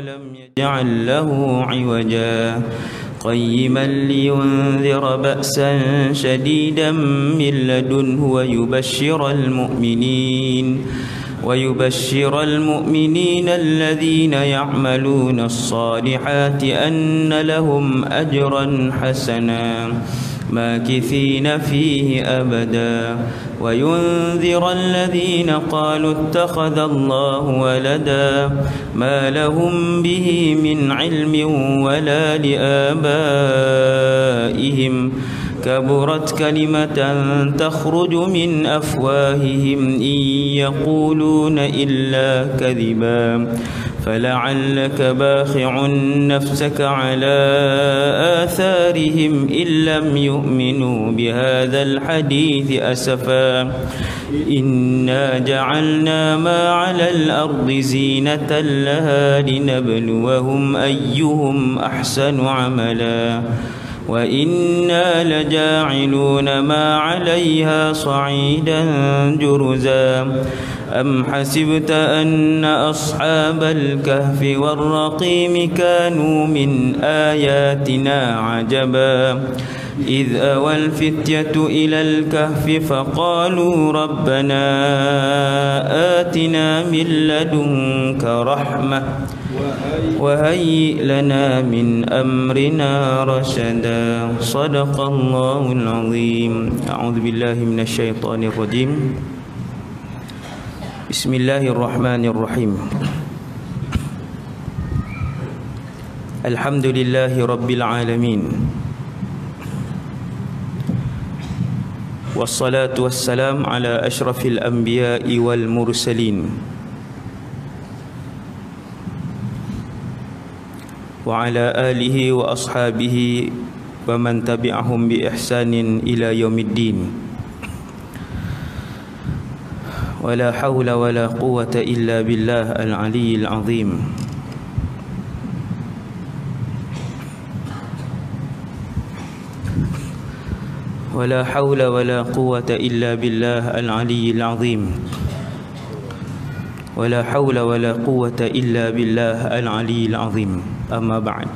ولم يجعل له عوجا قيما لينذر بأسا شديدا من لدنه ويبشر المؤمنين الذين يعملون الصالحات أن لهم أجرا حسنا ماكثين فيه أبدا وينذر الذين قالوا اتخذ الله ولدا ما لهم به من علم ولا لآبائهم كبرت كلمة تخرج من أفواههم إن يقولون إلا كذبا فلعلك باخع نفسك على آثارهم إن لم يؤمنوا بهذا الحديث أسفا إنا جعلنا ما على الأرض زينة لها لنبلوهم أيهم أحسن عملا وإنا لجاعلون ما عليها صعيدا جرزا أم حسبت أن أصحاب الكهف والرقيم كانوا من آياتنا عجبا إذ أوى الفتية إلى الكهف فقالوا ربنا آتنا من لدنك رحمة وهيئ لنا من أمرنا رشدا صدق الله العظيم أعوذ بالله من الشيطان الرجيم بسم الله الرحمن الرحيم الحمد لله رب العالمين والصلاة والسلام على أشرف الأنبياء والمرسلين وعلى آله وأصحابه ومن تبعهم بإحسان إلى يوم الدين ولا حول ولا قوة إلا بالله العلي العظيم ولا حول ولا قوة إلا بالله العلي العظيم ولا حول ولا قوة إلا بالله العلي العظيم أما بعد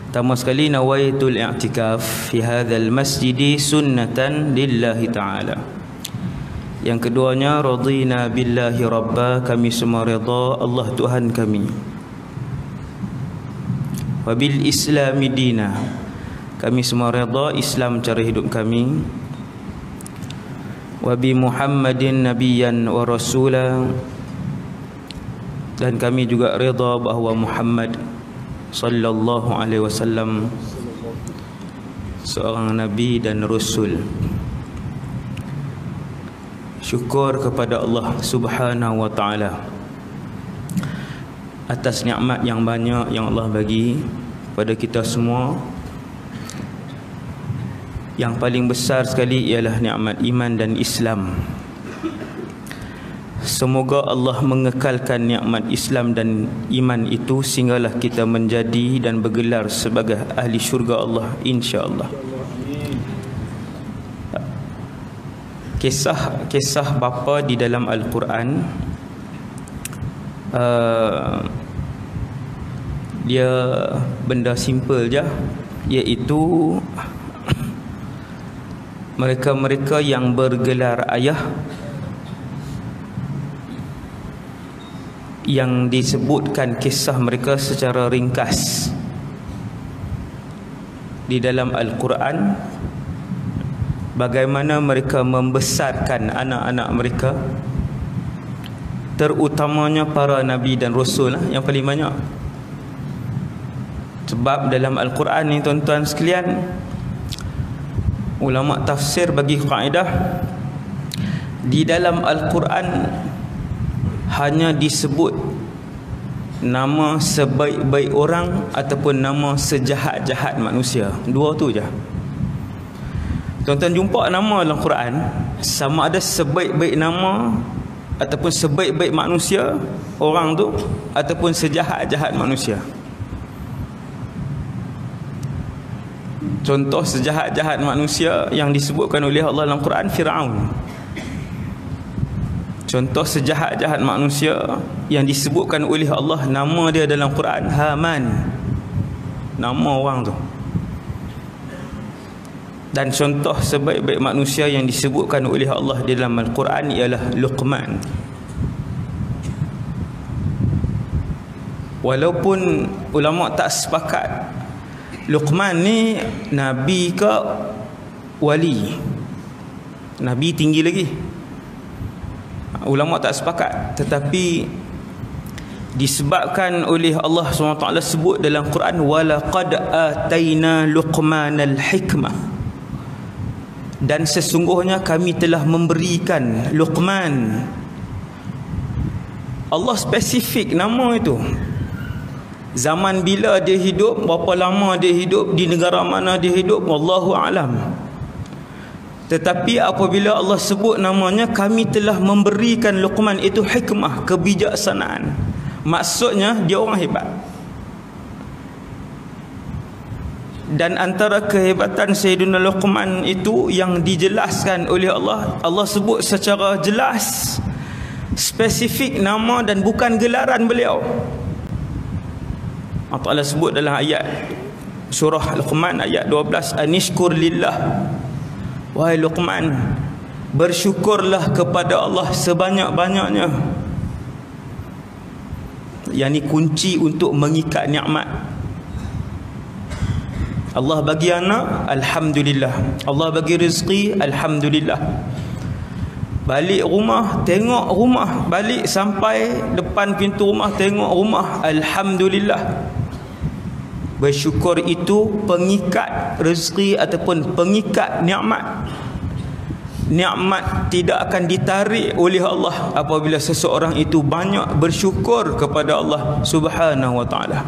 Pertama sekali nawaitul i'tikaf fi hadzal masjid sunnatan lillahi ta'ala. Yang keduanya radina billahi rabba, kami semua redha Allah Tuhan kami. Wa bil islami dina, kami semua redha Islam cara hidup kami. Wa bi Muhammadin nabiyyan wa rasula, dan kami juga redha bahawa Muhammad sallallahu alaihi wasallam seorang nabi dan rasul. Syukur kepada Allah Subhanahu wa taala atas nikmat yang banyak yang Allah bagi pada kita semua. Yang paling besar sekali ialah nikmat iman dan Islam. Semoga Allah mengekalkan nikmat Islam dan iman itu sehinggalah kita menjadi dan bergelar sebagai ahli syurga Allah, insya-Allah. Kisah bapa di dalam Al-Quran, dia benda simple je, iaitu mereka-mereka yang bergelar ayah, yang disebutkan kisah mereka secara ringkas di dalam Al-Quran, bagaimana mereka membesarkan anak-anak mereka, terutamanya para nabi dan rasul yang paling banyak. Sebab dalam Al-Quran ni tuan-tuan sekalian, ulama tafsir bagi kaedah, di dalam Al-Quran hanya disebut nama sebaik-baik orang ataupun nama sejahat-jahat manusia. Dua tu je. Tuan-tuan jumpa nama dalam Quran, sama ada sebaik-baik nama ataupun sebaik-baik manusia orang tu, ataupun sejahat-jahat manusia. Contoh sejahat-jahat manusia yang disebutkan oleh Allah dalam Quran, Fir'aun. Contoh sejahat-jahat manusia yang disebutkan oleh Allah nama dia dalam Quran, Haman. Nama orang tu. Dan contoh sebaik-baik manusia yang disebutkan oleh Allah di dalam Al-Quran ialah Luqman. Walaupun ulama tak sepakat Luqman ni nabi ke wali. Nabi tinggi lagi. Ulama tak sepakat, tetapi disebabkan oleh Allah SWT sebut dalam Quran, walaqad ataina Luqmanal hikmah, dan sesungguhnya kami telah memberikan Luqman. Allah spesifik nama itu, zaman bila dia hidup, berapa lama dia hidup, di negara mana dia hidup, wallahu alam. Tetapi apabila Allah sebut namanya, kami telah memberikan Luqman itu hikmah, kebijaksanaan. Maksudnya dia orang hebat. Dan antara kehebatan Sayyidina Luqman itu yang dijelaskan oleh Allah, Allah sebut secara jelas, spesifik nama dan bukan gelaran beliau. Allah Ta'ala sebut dalam ayat surah Luqman ayat 12, anishkur lillah, wahai Luqman, bersyukurlah kepada Allah sebanyak-banyaknya. Yang ini kunci untuk mengikat nikmat. Allah bagi anak, alhamdulillah. Allah bagi rezeki, alhamdulillah. Balik rumah, tengok rumah. Balik sampai depan pintu rumah, tengok rumah, alhamdulillah. Bersyukur itu pengikat rezeki ataupun pengikat nikmat. Nikmat tidak akan ditarik oleh Allah apabila seseorang itu banyak bersyukur kepada Allah Subhanahu wa ta'ala.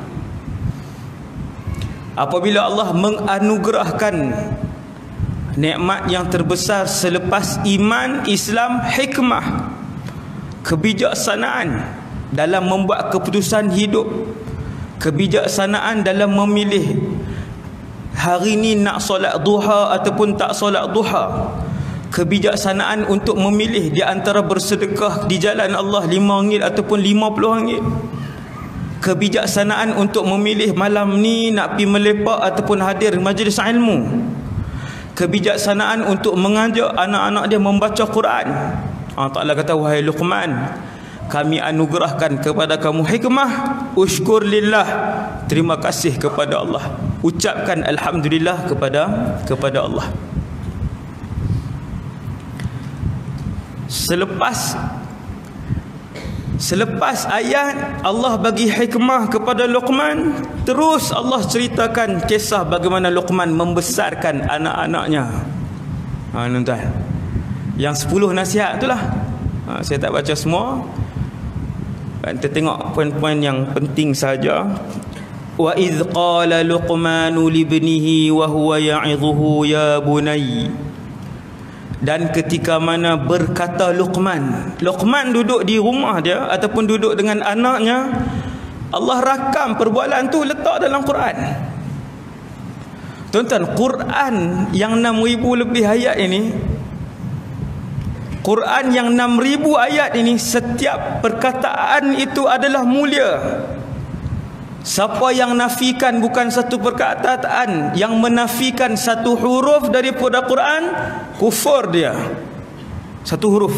Apabila Allah menganugerahkan nikmat yang terbesar selepas iman, Islam, hikmah, kebijaksanaan dalam membuat keputusan hidup, kebijaksanaan dalam memilih hari ni nak solat duha ataupun tak solat duha, kebijaksanaan untuk memilih di antara bersedekah di jalan Allah RM5 ataupun RM50, kebijaksanaan untuk memilih malam ni nak pergi melepak ataupun hadir majlis ilmu, kebijaksanaan untuk mengajak anak-anak dia membaca Quran. Allah Ta'ala kata, wahai Luqman, kami anugerahkan kepada kamu hikmah, usykur lillah, terima kasih kepada Allah, ucapkan alhamdulillah kepada Allah. Selepas ayat Allah bagi hikmah kepada Luqman, terus Allah ceritakan kisah bagaimana Luqman membesarkan anak-anaknya. Tuan-tuan, yang 10 nasihat itulah. Saya tak baca semua. Kita tengok poin-poin yang penting saja. Wa idh qala Luqmanu libnihi wa huwa ya'idhuhu ya bunayya. Dan ketika mana berkata Luqman duduk di rumah dia ataupun duduk dengan anaknya, Allah rakam perbualan tu, letak dalam Quran. Tuan-tuan, Quran yang 6,000 lebih ayat ini, Quran yang 6,000 ayat ini, setiap perkataan itu adalah mulia. Siapa yang nafikan bukan satu perkataan, yang menafikan satu huruf daripada Quran, kufur dia. Satu huruf.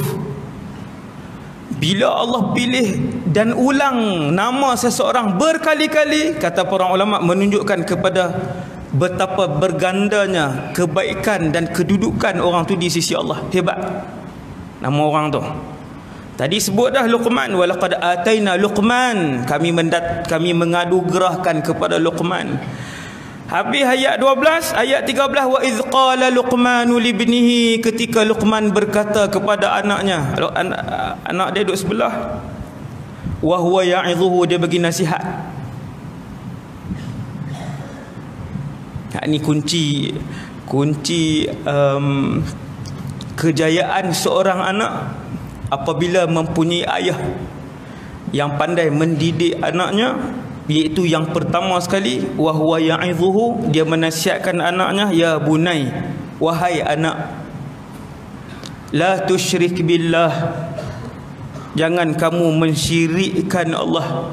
Bila Allah pilih dan ulang nama seseorang berkali-kali, kata para ulama, menunjukkan kepada betapa bergandanya kebaikan dan kedudukan orang tu di sisi Allah. Hebat nama orang tu. Tadi sebut dah Luqman, walaqad ataina Luqman, kami menganugerahkan kepada Luqman. Habis ayat 12, ayat 13, wa idz qala Luqmanu libnihi, ketika Luqman berkata kepada anaknya, anak dia duduk sebelah, wa huwa ya'idhuhu, dia bagi nasihat. Ini kunci kejayaan seorang anak apabila mempunyai ayah yang pandai mendidik anaknya, iaitu yang pertama sekali, wa huwa ya'idhuhu, dia menasihatkan anaknya, ya bunai, wahai anak, la tusyrik billah, jangan kamu mensyirikkan Allah.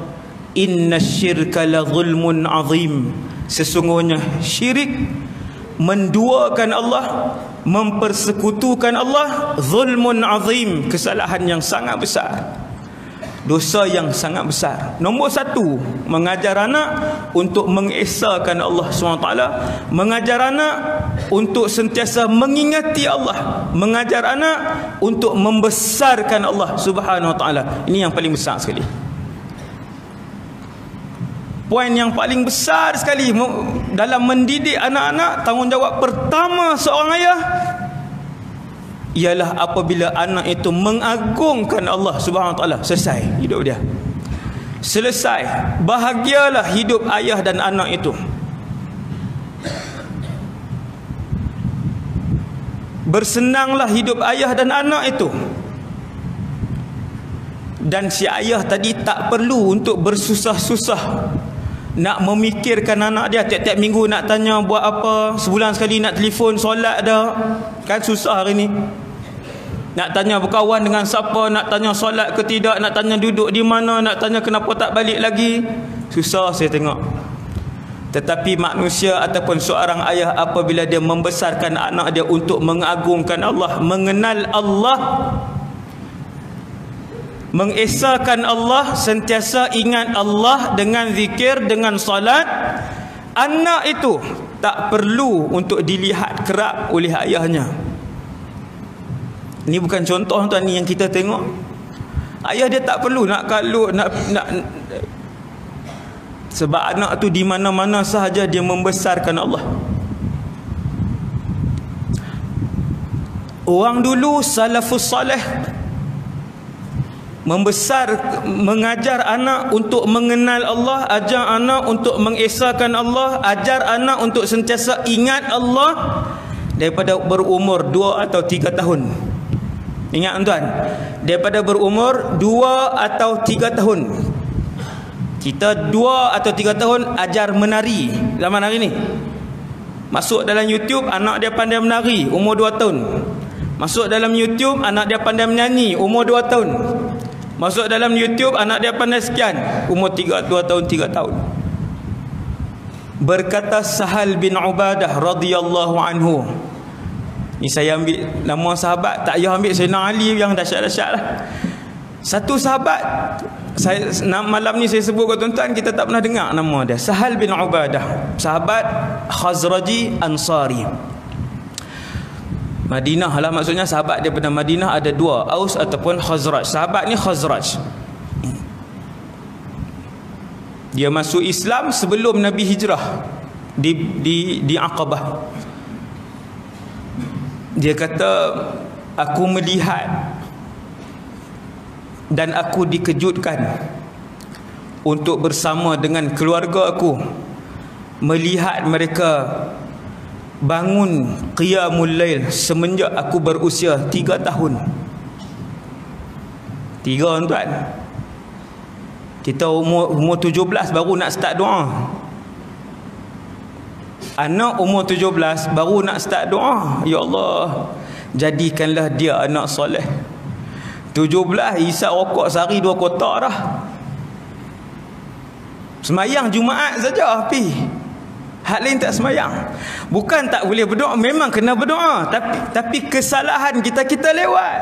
Innasyirka la zulmun azim. Sesungguhnya syirik, menduakan Allah, mempersekutukan Allah, zulmun azim, kesalahan yang sangat besar, dosa yang sangat besar. Nombor satu, mengajar anak untuk mengesahkan Allah SWT, mengajar anak untuk sentiasa mengingati Allah, mengajar anak untuk membesarkan Allah Subhanahu Wa Taala. Ini yang paling besar sekali. Poin yang paling besar sekali dalam mendidik anak-anak, tanggungjawab pertama seorang ayah ialah apabila anak itu mengagungkan Allah Subhanahu Wa Taala. Selesai hidup dia. Selesai. Bahagialah hidup ayah dan anak itu. Bersenanglah hidup ayah dan anak itu. Dan si ayah tadi tak perlu untuk bersusah-susah nak memikirkan anak dia. Tiap-tiap minggu nak tanya buat apa, sebulan sekali nak telefon solat dah. Kan susah hari ni. Nak tanya berkawan dengan siapa, nak tanya solat ke tidak, nak tanya duduk di mana, nak tanya kenapa tak balik lagi. Susah saya tengok. Tetapi manusia ataupun seorang ayah apabila dia membesarkan anak dia untuk mengagungkan Allah, mengenal Allah, mengesahkan Allah, sentiasa ingat Allah dengan zikir, dengan salat, anak itu tak perlu untuk dilihat kerap oleh ayahnya. Ini bukan contoh tuan, ni yang kita tengok. Ayah dia tak perlu nak kalut, nak sebab anak tu di mana-mana sahaja dia membesarkan Allah. Orang dulu salafus salih mengajar anak untuk mengenal Allah, ajar anak untuk mengesahkan Allah, ajar anak untuk sentiasa ingat Allah daripada berumur 2 atau 3 tahun. Ingat tuan, daripada berumur 2 atau 3 tahun. Kita 2 atau 3 tahun ajar menari zaman hari ni. Masuk dalam YouTube, anak dia pandai menari, umur 2 tahun. Masuk dalam YouTube, anak dia pandai menyanyi, umur 2 tahun. Masuk dalam YouTube, anak dia pandai sekian, umur 2 tahun, 3 tahun. Berkata Sahal bin Ubadah radhiyallahu anhu. Ni saya ambil nama sahabat, tak payah ambil Sayyidina Ali yang dahsyat-dahsyat lah. Satu sahabat, malam ni saya sebut ke tuan-tuan, kita tak pernah dengar nama dia. Sahal bin Ubadah, sahabat Khazraji Ansari. Madinah lah, maksudnya sahabat daripada Madinah ada 2, Aus ataupun Khazraj. Sahabat ni Khazraj. Dia masuk Islam sebelum Nabi hijrah di Aqabah. Dia kata, aku melihat dan aku dikejutkan untuk bersama dengan keluarga aku melihat mereka bangun qiyamul lail semenjak aku berusia 3 tahun. 3 tuan. Kita umur 17 baru nak start doa. Anak umur 17 baru nak start doa. Ya Allah, jadikanlah dia anak soleh. 17 isap rokok sehari 2 kotak dah. Semayang Jumaat saja api. Hak lain tak semayang. Bukan tak boleh berdoa, memang kena berdoa, tapi kesalahan kita lewat.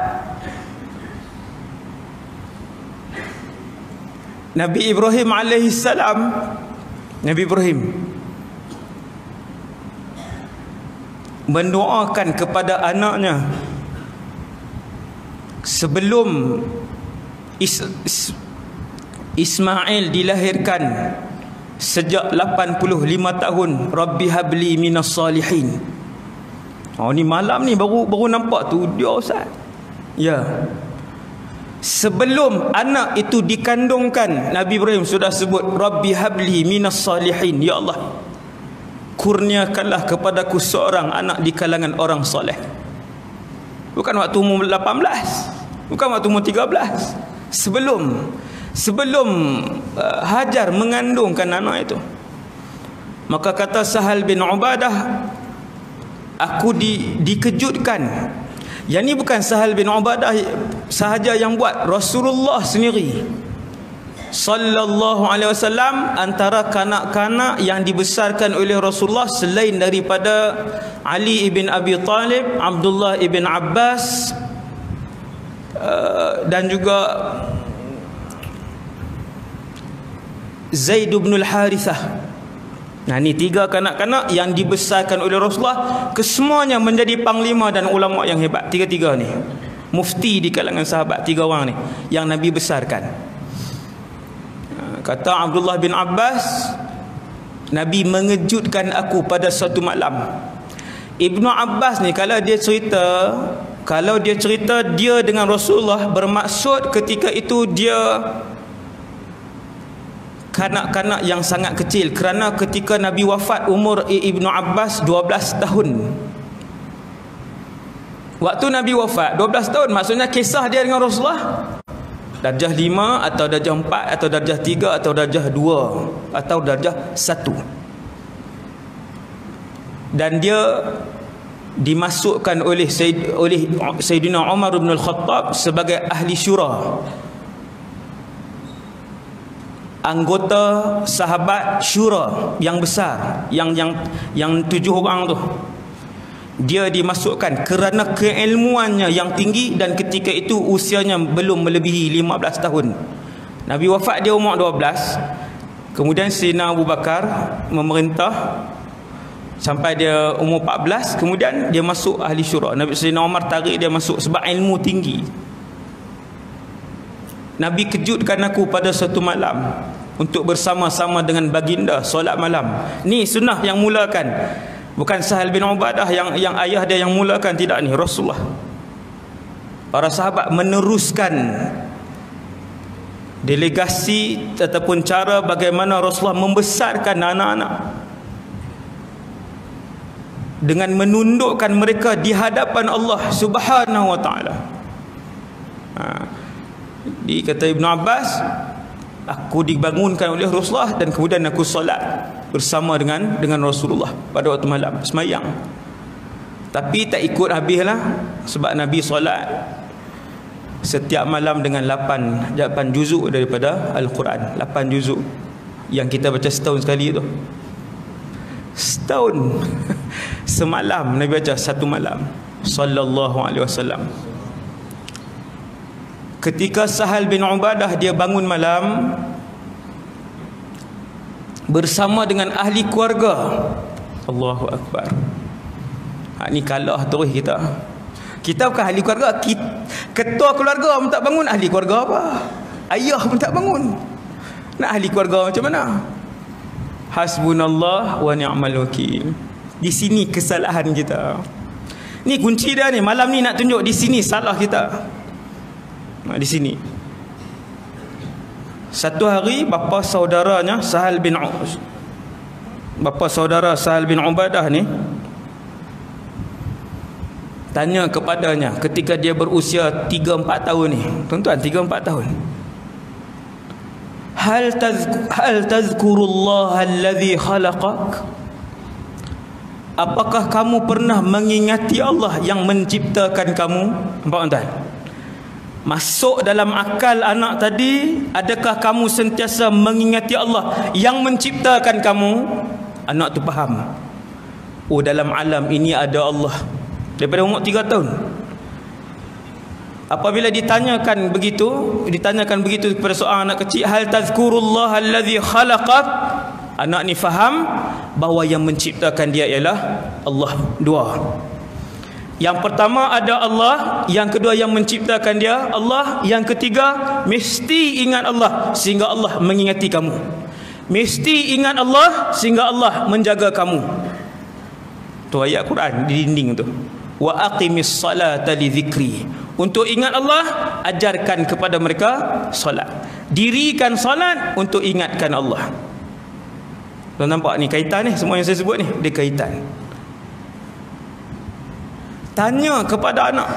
Nabi Ibrahim alaihissalam, Nabi Ibrahim mendoakan kepada anaknya sebelum Ismail dilahirkan sejak 85 tahun, Rabbi habli minas salihin. Oh, ni malam ni baru nampak tu dia ustaz. Ya. Sebelum anak itu dikandungkan, Nabi Ibrahim sudah sebut Rabbi habli minas salihin. Ya Allah, kurniakanlah kepadaku seorang anak di kalangan orang soleh. Bukan waktu umur 18, bukan waktu umur 13. Sebelum Hajar mengandungkan anak itu. Maka kata Sahal bin Ubadah, aku dikejutkan Yang ni bukan Sahal bin Ubadah sahaja yang buat, Rasulullah sendiri sallallahu alaihi wasallam antara kanak-kanak yang dibesarkan oleh Rasulullah selain daripada Ali ibn Abi Talib, Abdullah ibn Abbas dan juga Zaid bin al-Harithah. Nah, ni 3 kanak-kanak yang dibesarkan oleh Rasulullah, kesemuanya menjadi panglima dan ulama yang hebat. 3 ni mufti di kalangan sahabat, 3 orang ni yang Nabi besarkan. Kata Abdullah bin Abbas, Nabi mengejutkan aku pada suatu malam. Ibnu Abbas ni kalau dia cerita dia dengan Rasulullah, bermaksud ketika itu dia kanak-kanak yang sangat kecil, kerana ketika Nabi wafat umur Ibnu Abbas 12 tahun. Waktu Nabi wafat 12 tahun, maksudnya kisah dia dengan Rasulullah darjah 5 atau darjah 4 atau darjah 3 atau darjah 2 atau darjah 1. Dan dia dimasukkan oleh Sayyidina Umar bin Al-Khattab sebagai ahli syura, anggota sahabat syura yang besar, yang 7 orang tu. Dia dimasukkan kerana keilmuannya yang tinggi, dan ketika itu usianya belum melebihi 15 tahun. Nabi wafat dia umur 12. Kemudian Sayyidina Abu Bakar memerintah sampai dia umur 14, kemudian dia masuk ahli syura. Nabi Sayyidina Umar tarik dia masuk sebab ilmu tinggi. Nabi kejutkan aku pada satu malam untuk bersama-sama dengan baginda solat malam. Ni sunnah yang mulakan. Bukan Sahal bin Ubadah yang ayah dia yang mulakan, tidak, ni Rasulullah. Para sahabat meneruskan delegasi ataupun cara bagaimana Rasulullah membesarkan anak-anak dengan menundukkan mereka di hadapan Allah Subhanahu wa taala. Kata Ibnu Abbas, aku dibangunkan oleh Rasulullah dan kemudian aku solat bersama dengan Rasulullah pada waktu malam semayang. Tapi tak ikut habislah, sebab Nabi solat setiap malam dengan 8 juzuk daripada Al-Quran. 8 juzuk yang kita baca setahun sekali tu. Setahun semalam Nabi baca satu malam sallallahu alaihi wasallam. Ketika Sahal bin Ubadah dia bangun malam bersama dengan ahli keluarga, Allahu Akbar. Ni kalah terus kita. Kita bukan ahli keluarga, ketua keluarga pun tak bangun, ahli keluarga apa? Ayah pun tak bangun. Nak ahli keluarga macam mana? Hasbunallah wa ni'mal wakil. Di sini kesalahan kita. Ni kunci dia ni. Malam ni nak tunjuk di sini salah kita. Di sini. Satu hari bapa saudara Sahal bin Ubadah ni tanya kepadanya ketika dia berusia 3-4 tahun ni. Tuan-tuan, 3-4 tahun. Hal tazkurullah alladhi khalaqak? Apakah kamu pernah mengingati Allah yang menciptakan kamu? Nampak tuan-tuan? Masuk dalam akal anak tadi, adakah kamu sentiasa mengingati Allah yang menciptakan kamu? Anak tu faham. Oh, dalam alam ini ada Allah. Daripada umur 3 tahun. Apabila ditanyakan begitu kepada seorang anak kecil, hal tazkurullah allazi khalaqak? Anak ni faham bahawa yang menciptakan dia ialah Allah. 2. Yang pertama ada Allah, yang kedua yang menciptakan dia Allah, yang ketiga mesti ingat Allah sehingga Allah mengingati kamu. Mesti ingat Allah sehingga Allah menjaga kamu. Tu ayat Quran di dinding tu. Wa aqimis salata li dzikri. Untuk ingat Allah, ajarkan kepada mereka solat. Dirikan solat untuk ingatkan Allah. Tuan nampak ni kaitan ni, semua yang saya sebut ni dia kaitan. Tanya kepada anak.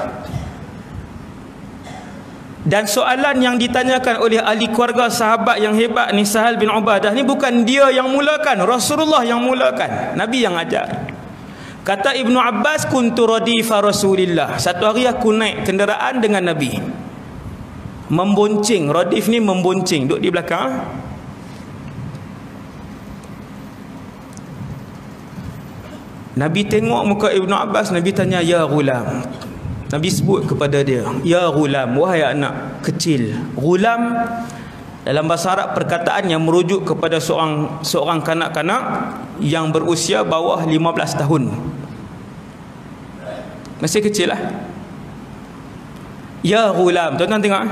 Dan soalan yang ditanyakan oleh ahli keluarga sahabat yang hebat ni, Sahal bin Ubadah ni, bukan dia yang mulakan, Rasulullah yang mulakan, Nabi yang ajar. Kata Ibnu Abbas, kuntu radifa Rasulillah. Satu hari aku naik kenderaan dengan Nabi. Membonceng. Radif ni membonceng, duduk di belakang. Nabi tengok muka Ibnu Abbas, Nabi tanya, ya ghulam. Nabi sebut kepada dia, ya ghulam, wahai anak kecil. Ghulam dalam bahasa Arab perkataan yang merujuk kepada seorang kanak-kanak yang berusia bawah 15 tahun. Masih kecil lah. Ya ghulam. Tuan-tuan tengok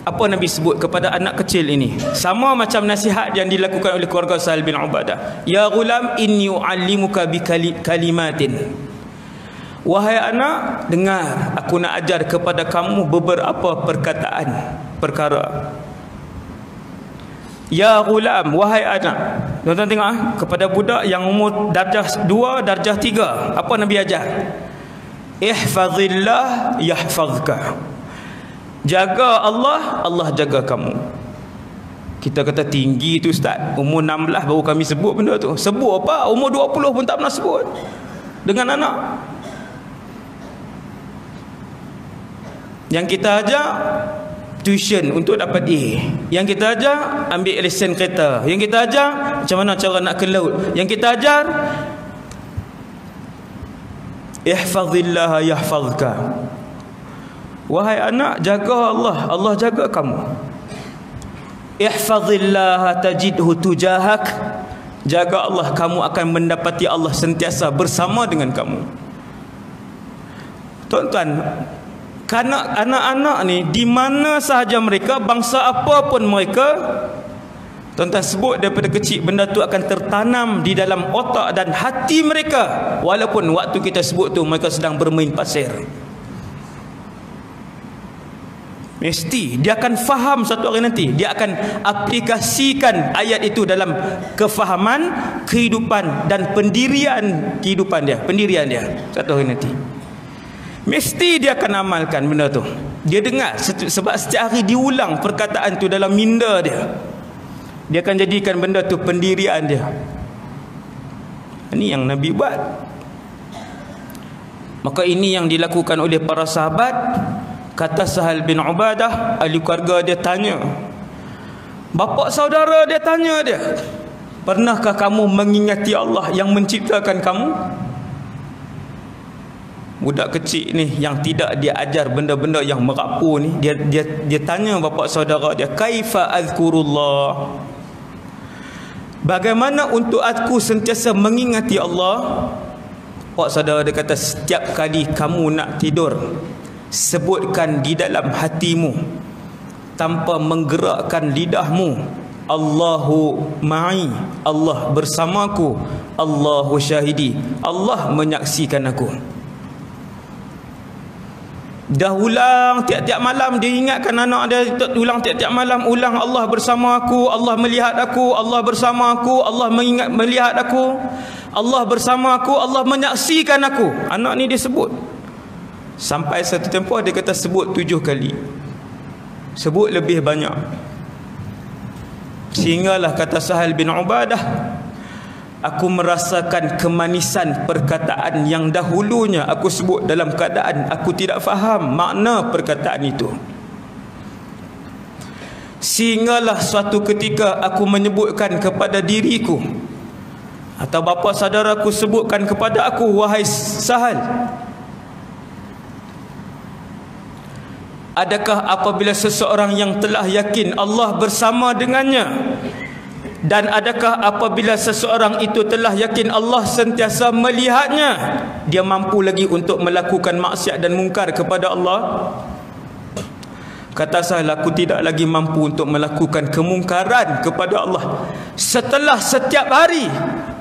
apa Nabi sebut kepada anak kecil ini. Sama macam nasihat yang dilakukan oleh keluarga Sahal bin Ubadah. Ya ghulam, inni u'allimuka bi kalimatin. Wahai anak, dengar, aku nak ajar kepada kamu beberapa perkara. Ya ghulam, wahai anak. Tuan-tuan tengok kepada budak yang umur darjah 2, darjah 3. Apa Nabi ajar? Ihfazillah yahfazka. Jaga Allah, Allah jaga kamu. Kita kata tinggi tu ustaz, umur 16 baru kami sebut benda tu. Sebut apa? Umur 20 pun tak pernah sebut dengan anak. Yang kita ajar tuition untuk dapat A. Yang kita ajar ambil lesen kereta. Yang kita ajar macam mana cara nak ke laut. Yang kita ajar ihfazillah yahfazka. Wahai anak, jaga Allah, Allah jaga kamu. Ihfazillah tajidhu tujahak. Jaga Allah, kamu akan mendapati Allah sentiasa bersama dengan kamu. Tuan-tuan, kerana anak-anak ni di mana sahaja mereka, bangsa apa pun mereka, tuan-tuan sebut daripada kecil benda tu akan tertanam di dalam otak dan hati mereka. Walaupun waktu kita sebut tu mereka sedang bermain pasir. Mesti dia akan faham satu hari nanti. Dia akan aplikasikan ayat itu dalam kefahaman, kehidupan dan pendirian kehidupan dia, pendirian dia satu hari nanti. Mesti dia akan amalkan benda tu. Dia dengar sebab setiap hari diulang perkataan tu dalam minda dia. Dia akan jadikan benda tu pendirian dia. Ini yang Nabi buat. Maka ini yang dilakukan oleh para sahabat. Kata Sahal bin Ubadah, ahli keluarga dia tanya, bapa saudara dia tanya dia, pernahkah kamu mengingati Allah yang menciptakan kamu? Budak kecil ni yang tidak dia ajar benda-benda yang merapu ni, dia tanya bapa saudara dia, kaifa azkurullah? Bagaimana untuk aku sentiasa mengingati Allah? Pak saudara dia kata, setiap kali kamu nak tidur, sebutkan di dalam hatimu tanpa menggerakkan lidahmu, Allahu ma'i, Allah bersamaku, Allahu syahidi, Allah menyaksikan aku. Dah ulang tiap-tiap malam, dia ingatkan anak dia, ulang tiap-tiap malam, ulang Allah bersama aku, Allah melihat aku, Allah bersama aku, Allah melihat aku, Allah bersama aku, Allah menyaksikan aku. Anak ni dia sebut. Sampai satu tempoh dia kata sebut 7 kali. Sebut lebih banyak. Sehinggalah kata Sahal bin Ubadah, aku merasakan kemanisan perkataan yang dahulunya aku sebut dalam keadaan aku tidak faham makna perkataan itu. Sehinggalah suatu ketika aku menyebutkan kepada diriku, atau bapa saudaraku sebutkan kepada aku, wahai Sahal, adakah apabila seseorang yang telah yakin Allah bersama dengannya, dan adakah apabila seseorang itu telah yakin Allah sentiasa melihatnya, dia mampu lagi untuk melakukan maksiat dan mungkar kepada Allah? Kata saya, aku tidak lagi mampu untuk melakukan kemungkaran kepada Allah setelah setiap hari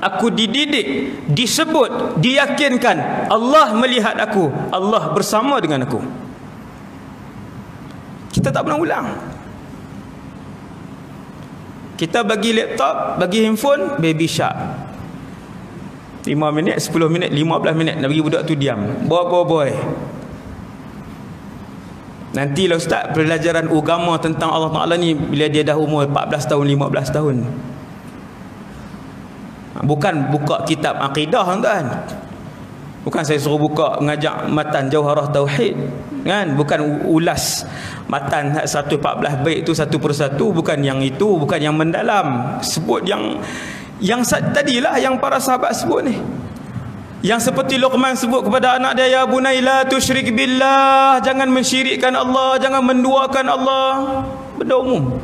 aku dididik, disebut, diyakinkan Allah melihat aku, Allah bersama dengan aku. Kita tak pernah ulang. Kita bagi laptop, bagi handphone, baby shark 5 minit, 10 minit, 15 minit nak bagi budak tu diam. Boy. Nantilah ustaz, pelajaran agama tentang Allah Ta'ala ni bila dia dah umur 14 tahun, 15 tahun. Bukan buka kitab akidah tuan. Bukan saya suruh buka mengajak matan Jauharah Tauhid, kan? Bukan ulas matan 114 bait itu satu persatu, bukan yang itu, bukan yang mendalam. Sebut yang tadilah yang para sahabat sebut ni. Yang seperti Luqman sebut kepada anak dia, ya bunai la tusyrik billah, jangan mensyirikkan Allah, jangan menduakan Allah. Benda umum.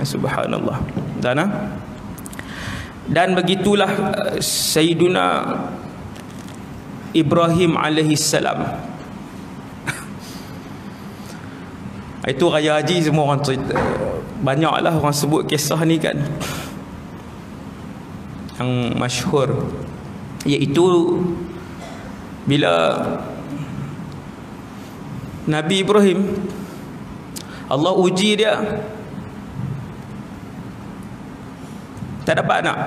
Subhanallah. Dan begitulah Sayyiduna Ibrahim alaihi salam. Itu raya haji semua orang cerita. Banyaklah orang sebut kisah ni kan, yang masyhur, iaitu bila Nabi Ibrahim, Allah uji dia, tak dapat anak.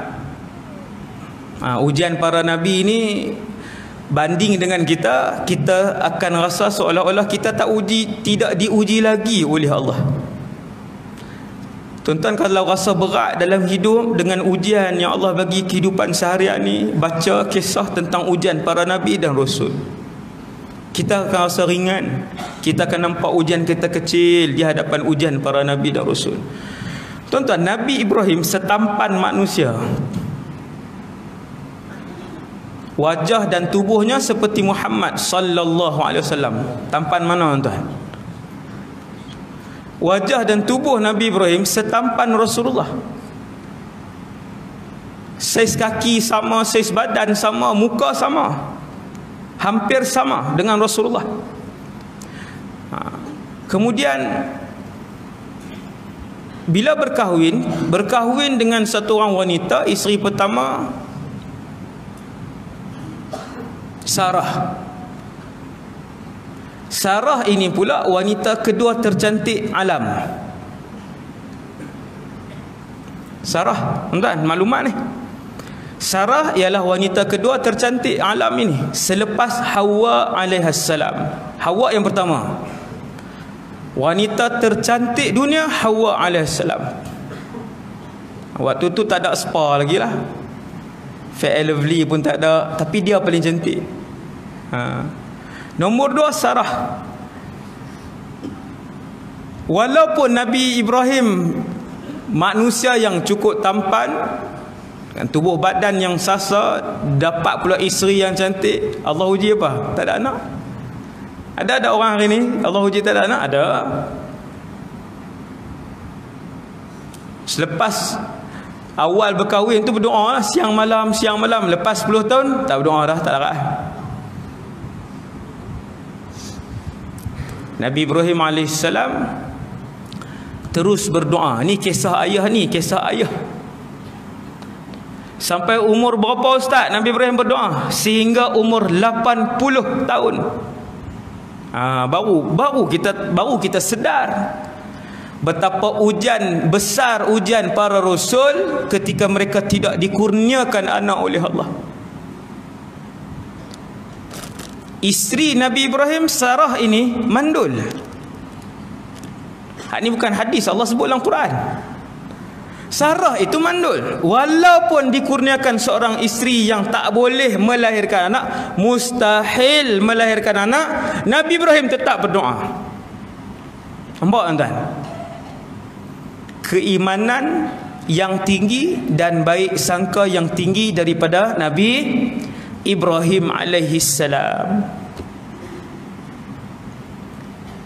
Ujian para Nabi ni banding dengan kita akan rasa seolah-olah kita tidak diuji lagi oleh Allah. Tuan-tuan, kalau rasa berat dalam hidup dengan ujian yang Allah bagi kehidupan seharian ni, baca kisah tentang ujian para Nabi dan Rasul. Kita akan rasa ringan. Kita akan nampak ujian kita kecil di hadapan ujian para Nabi dan Rasul. Tuan-tuan, Nabi Ibrahim setampan manusia. Wajah dan tubuhnya seperti Muhammad sallallahu alaihi wasallam. Tampan mana tuan? Wajah dan tubuh Nabi Ibrahim setampan Rasulullah. Saiz kaki sama, saiz badan sama, muka sama. Hampir sama dengan Rasulullah. Kemudian bila berkahwin dengan satu orang wanita, isteri pertama Sarah ini pula wanita kedua tercantik alam. Sarah, tuan, maklumat ni. Sarah ialah wanita kedua tercantik alam ini selepas Hawa alaihassalam. Hawa yang pertama, wanita tercantik dunia, Hawa alaihassalam. Waktu tu tak ada spa lagi lah, Fair and Lovely pun tak ada, tapi dia paling cantik. Nombor 2 Sarah. Walaupun Nabi Ibrahim manusia yang cukup tampan, tubuh badan yang sasa, dapat pula isteri yang cantik, Allah uji apa? Tak ada anak. Ada orang hari ni Allah uji tak ada anak? Ada. Selepas awal berkahwin tu berdoa lah, siang malam. Lepas 10 tahun tak berdoa dah, tak larat. Nabi Ibrahim AS terus berdoa. Ni kisah ayah ni, kisah ayah. Sampai umur berapa ustaz Nabi Ibrahim berdoa? Sehingga umur 80 tahun. Baru kita sedar betapa besar ujian para rasul ketika mereka tidak dikurniakan anak oleh Allah. Isteri Nabi Ibrahim, Sarah ini mandul. Ini bukan hadis, Allah sebut dalam Quran. Sarah itu mandul. Walaupun dikurniakan seorang isteri yang tak boleh melahirkan anak, mustahil melahirkan anak, Nabi Ibrahim tetap berdoa. Nampak tuan-tuan? Keimanan yang tinggi dan baik sangka yang tinggi daripada Nabi Ibrahim alaihissalam.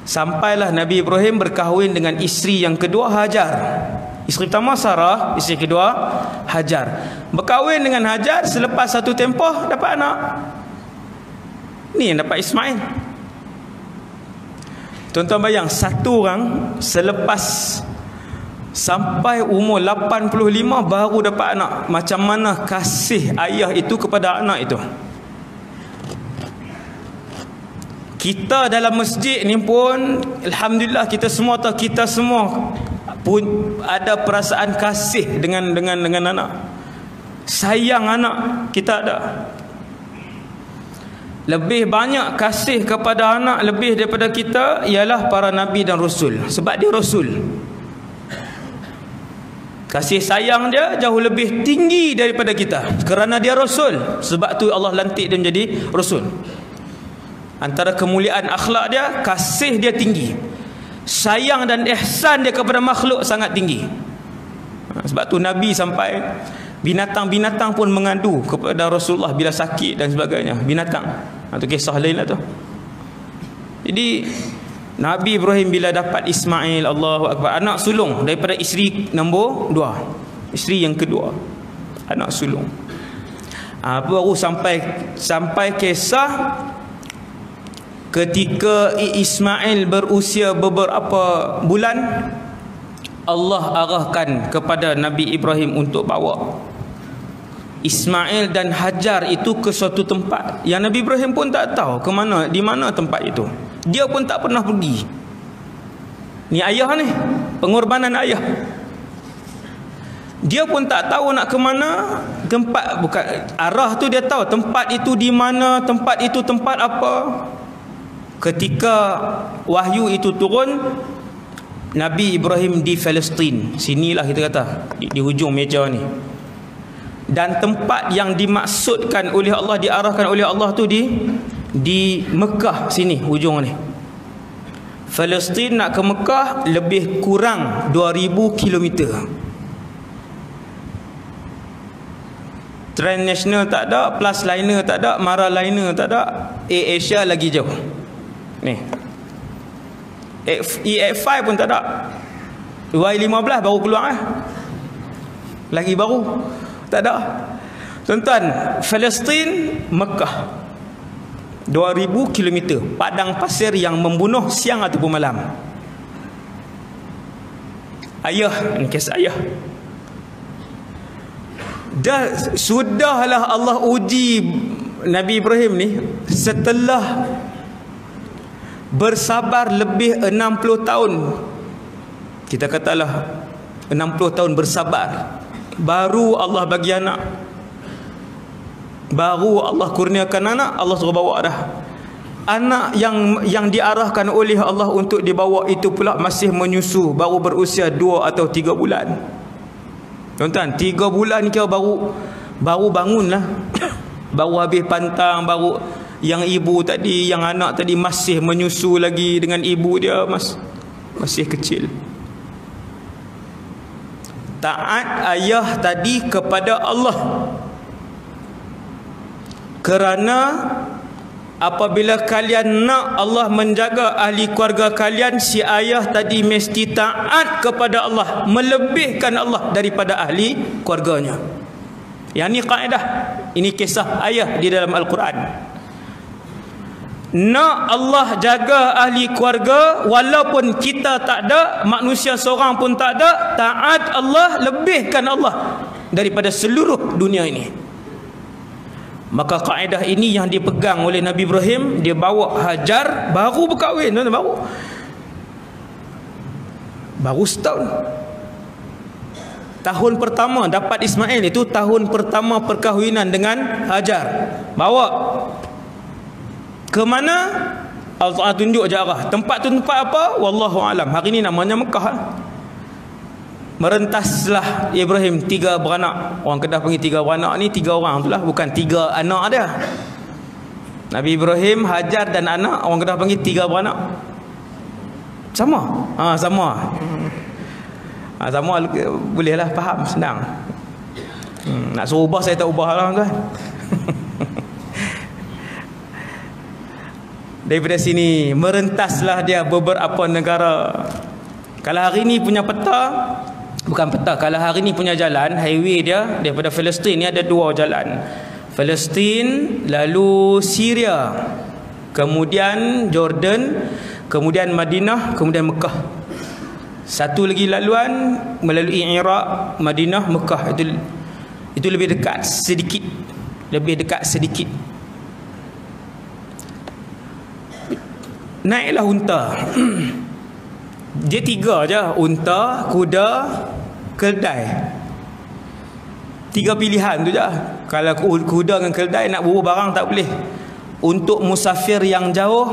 Sampailah Nabi Ibrahim berkahwin dengan isteri yang kedua, Hajar. Isteri pertama Sarah, isteri kedua Hajar. Berkahwin dengan Hajar, selepas satu tempoh dapat anak. Ni yang dapat Ismail. Tuan-tuan bayang, satu orang selepas sampai umur 85 baru dapat anak. Macam mana kasih ayah itu kepada anak itu? Kita dalam masjid ni pun alhamdulillah kita semua pun ada perasaan kasih dengan anak. Sayang anak kita ada. Lebih banyak kasih kepada anak lebih daripada kita ialah para nabi dan rasul, sebab dia rasul. Kasih sayang dia jauh lebih tinggi daripada kita, kerana dia Rasul. Sebab tu Allah lantik dia menjadi Rasul. Antara kemuliaan akhlak dia, kasih dia tinggi, sayang dan ihsan dia kepada makhluk sangat tinggi. Sebab tu Nabi sampai binatang-binatang pun mengadu kepada Rasulullah bila sakit dan sebagainya. Binatang, itu kisah lain lah tu. Jadi Nabi Ibrahim bila dapat Ismail, Allahu Akbar, anak sulung daripada isteri nombor 2, isteri yang kedua, anak sulung. Baru sampai kisah ketika Ismail berusia beberapa bulan, Allah arahkan kepada Nabi Ibrahim untuk bawa Ismail dan Hajar itu ke suatu tempat yang Nabi Ibrahim pun tak tahu ke mana, di mana tempat itu. Dia pun tak pernah pergi. Ni ayah ni, pengorbanan ayah. Dia pun tak tahu nak ke mana tempat, bukan arah tu dia tahu tempat itu di mana, tempat itu tempat apa. Ketika wahyu itu turun, Nabi Ibrahim di Palestin, sinilah kita kata, di hujung meja ni. Dan tempat yang dimaksudkan oleh Allah, diarahkan oleh Allah tu di Mekah sini, hujung ni. Palestin nak ke Mekah lebih kurang 2000 km. Train nasional tak ada, plus liner tak ada, Mara liner tak ada, Air Asia lagi jauh. Ni. EF5 pun tak ada. Y15 baru keluar lagi baru. Tak ada. Tuan-tuan, Palestin, Mekah 2000 km, padang pasir yang membunuh siang ataupun malam. Ayah, ini kisah ayah. Sudahlah Allah uji Nabi Ibrahim ni setelah bersabar lebih 60 tahun. Kita katalah 60 tahun bersabar, baru Allah bagi anak, baru Allah kurniakan anak. Allah suruh bawa dah. Anak yang diarahkan oleh Allah untuk dibawa itu pula masih menyusu, baru berusia 2 atau 3 bulan. Tuan-tuan, 3 bulan ni kira baru bangun lah. Baru habis pantang, baru yang ibu tadi, yang anak tadi masih menyusu lagi dengan ibu dia, masih kecil. Taat ayah tadi kepada Allah, kerana apabila kalian nak Allah menjaga ahli keluarga kalian, si ayah tadi mesti taat kepada Allah, melebihkan Allah daripada ahli keluarganya. Yang ni kaedah, ini kisah ayah di dalam Al-Quran. Nak Allah jaga ahli keluarga, walaupun kita tak ada, manusia seorang pun tak ada, taat Allah, lebihkan Allah daripada seluruh dunia ini. Maka kaedah ini yang dipegang oleh Nabi Ibrahim. Dia bawa Hajar, baru berkahwin, baru setahun. Tahun pertama dapat Ismail, itu tahun pertama perkahwinan dengan Hajar. Bawa ke mana? Allah tunjuk je arah. Tempat tu tempat apa? Wallahu alam. Hari ni namanya Mekah. Merentaslah Ibrahim 3 beranak. Orang Kedah panggil 3 beranak ni 3 orang tu lah, bukan 3 anak dia. Nabi Ibrahim, Hajar dan anak, orang Kedah panggil 3 beranak. Sama. Sama. Sama bolehlah faham, senang. Nak suruh ubah saya tak ubah lah tuan. Daripada sini merentaslah dia beberapa negara. Kalau hari ni punya peta, bukan peta, kalau hari ni punya jalan, highway dia daripada Palestin ni ada 2 jalan. Palestin, lalu Syria, kemudian Jordan, kemudian Madinah, kemudian Mekah. Satu lagi laluan melalui Iraq, Madinah, Mekah. Itu lebih dekat sedikit. Lebih dekat sedikit. Naiklah unta. Dia 3 je, unta, kuda, keldai. 3 pilihan tu je. Kalau kuda dengan keldai nak bawa barang tak boleh. Untuk musafir yang jauh,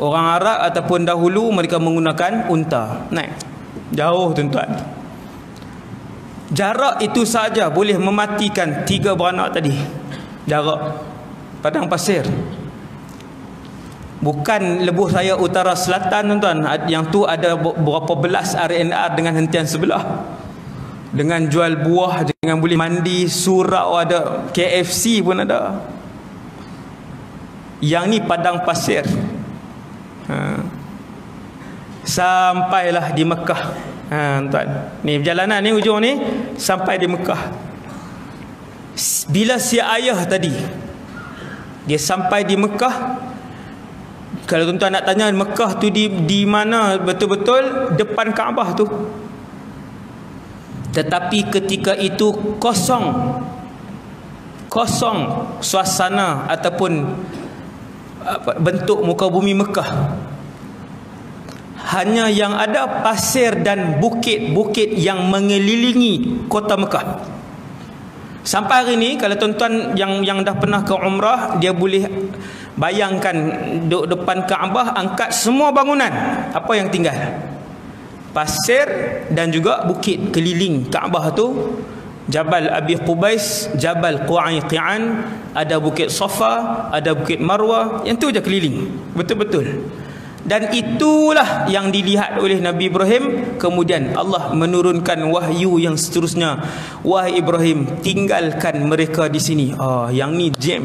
orang Arab ataupun dahulu mereka menggunakan unta. Naik jauh tuan-tuan. Jarak itu saja boleh mematikan 3 beranak tadi. Jarak padang pasir. Bukan lebuh raya utara selatan tuan-tuan, yang tu ada berapa belas RNR dengan hentian sebelah, dengan jual buah, dengan boleh mandi, surau ada, KFC pun ada. Yang ni padang pasir. Sampailah di Mekah. Tuan, ni perjalanan ni, ujung ni sampai di Mekah. Bila si ayah tadi dia sampai di Mekah, kalau tuan-tuan nak tanya Mekah tu di mana betul-betul, depan Kaabah tu. Tetapi ketika itu kosong suasana ataupun bentuk muka bumi Mekah. Hanya yang ada pasir dan bukit-bukit yang mengelilingi kota Mekah. Sampai hari ni kalau tuan-tuan yang dah pernah ke umrah, dia boleh bayangkan duduk depan Kaabah, angkat semua bangunan, apa yang tinggal? Pasir dan juga bukit keliling Kaabah tu. Jabal Abi Qubais, Jabal Qu'ayqi'an, ada bukit Safa, ada bukit Marwah, yang tu je keliling. Betul-betul. Dan itulah yang dilihat oleh Nabi Ibrahim. Kemudian Allah menurunkan wahyu yang seterusnya. Wahai Ibrahim, tinggalkan mereka di sini. Yang ni jam.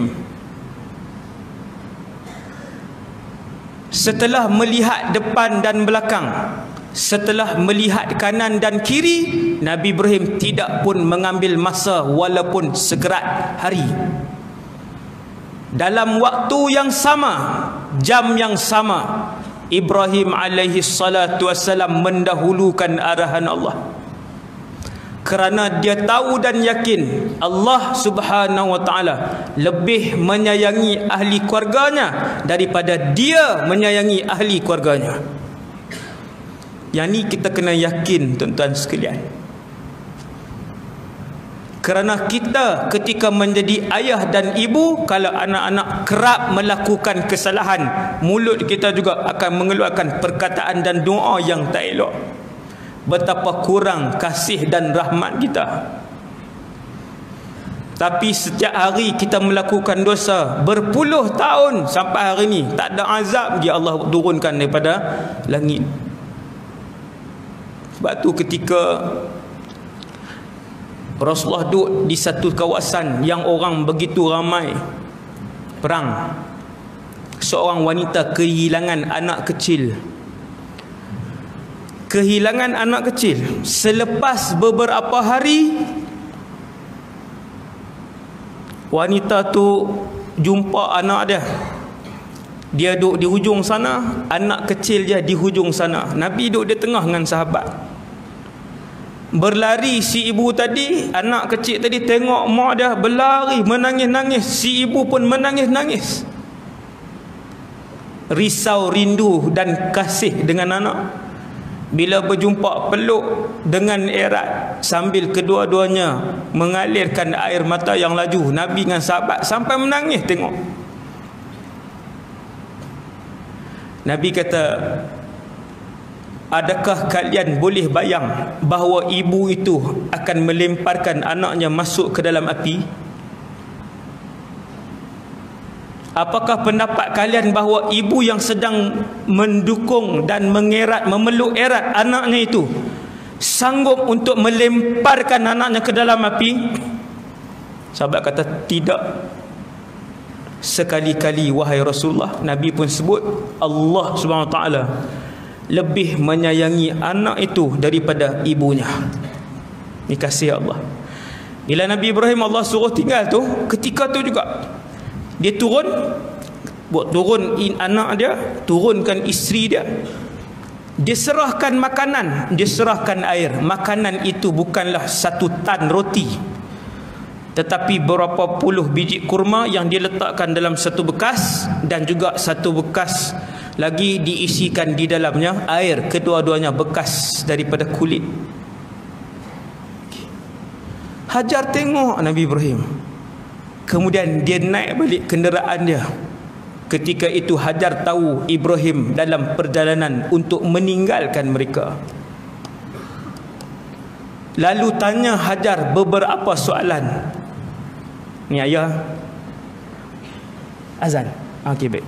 Setelah melihat depan dan belakang, setelah melihat kanan dan kiri, Nabi Ibrahim tidak pun mengambil masa walaupun segerat hari. Dalam waktu yang sama, jam yang sama, Ibrahim alaihi salatu wassalam mendahulukan arahan Allah. Kerana dia tahu dan yakin Allah subhanahu wa ta'ala lebih menyayangi ahli keluarganya daripada dia menyayangi ahli keluarganya. Yang ni kita kena yakin, tuan-tuan sekalian. Kerana kita ketika menjadi ayah dan ibu, kalau anak-anak kerap melakukan kesalahan, mulut kita juga akan mengeluarkan perkataan dan doa yang tak elok. Betapa kurang kasih dan rahmat kita. Tapi setiap hari kita melakukan dosa, berpuluh tahun sampai hari ni tak ada azab dia Allah turunkan daripada langit. Sebab tu ketika Rasulullah duduk di satu kawasan yang orang begitu ramai, perang, seorang wanita kehilangan anak kecil. Kehilangan anak kecil. Selepas beberapa hari, wanita tu jumpa anak dia. Dia duduk di hujung sana, anak kecil dia di hujung sana. Nabi duduk di tengah dengan sahabat. Berlari si ibu tadi, anak kecil tadi tengok mak dia berlari, menangis-nangis. Si ibu pun menangis-nangis. Risau, rindu dan kasih dengan anak. Bila berjumpa, peluk dengan erat sambil kedua-duanya mengalirkan air mata yang laju. Nabi dengan sahabat sampai menangis tengok. Nabi kata, adakah kalian boleh bayang bahawa ibu itu akan melemparkan anaknya masuk ke dalam api? Apakah pendapat kalian bahawa ibu yang sedang mendukung dan mengerat, memeluk erat anaknya itu sanggup untuk melemparkan anaknya ke dalam api? Sahabat kata, tidak. Sekali-kali wahai Rasulullah. Nabi pun sebut Allah Subhanahu Wa Taala lebih menyayangi anak itu daripada ibunya. Ini kasih Allah. Bila Nabi Ibrahim Allah suruh tinggal tu, ketika tu juga dia turun anak dia, turunkan isteri dia. Dia serahkan makanan, dia serahkan air. Makanan itu bukanlah 1 tan roti, tetapi berapa puluh biji kurma yang diletakkan dalam satu bekas, dan juga satu bekas lagi diisikan di dalamnya air, kedua-duanya bekas daripada kulit. Hajar tengok Nabi Ibrahim. Kemudian dia naik balik kenderaan dia. Ketika itu Hajar tahu Ibrahim dalam perjalanan untuk meninggalkan mereka. lalu tanya Hajar beberapa soalan. Ni ayah azan. Okey, baik.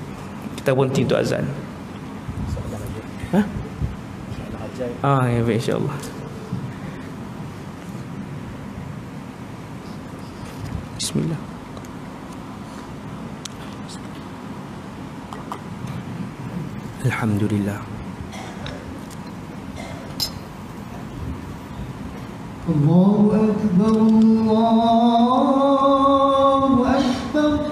Kita berhenti untuk azan. Ha? Ya, baik, insya-Allah. Bismillah. Alhamdulillah. Allahu Akbar, Allahu Akbar,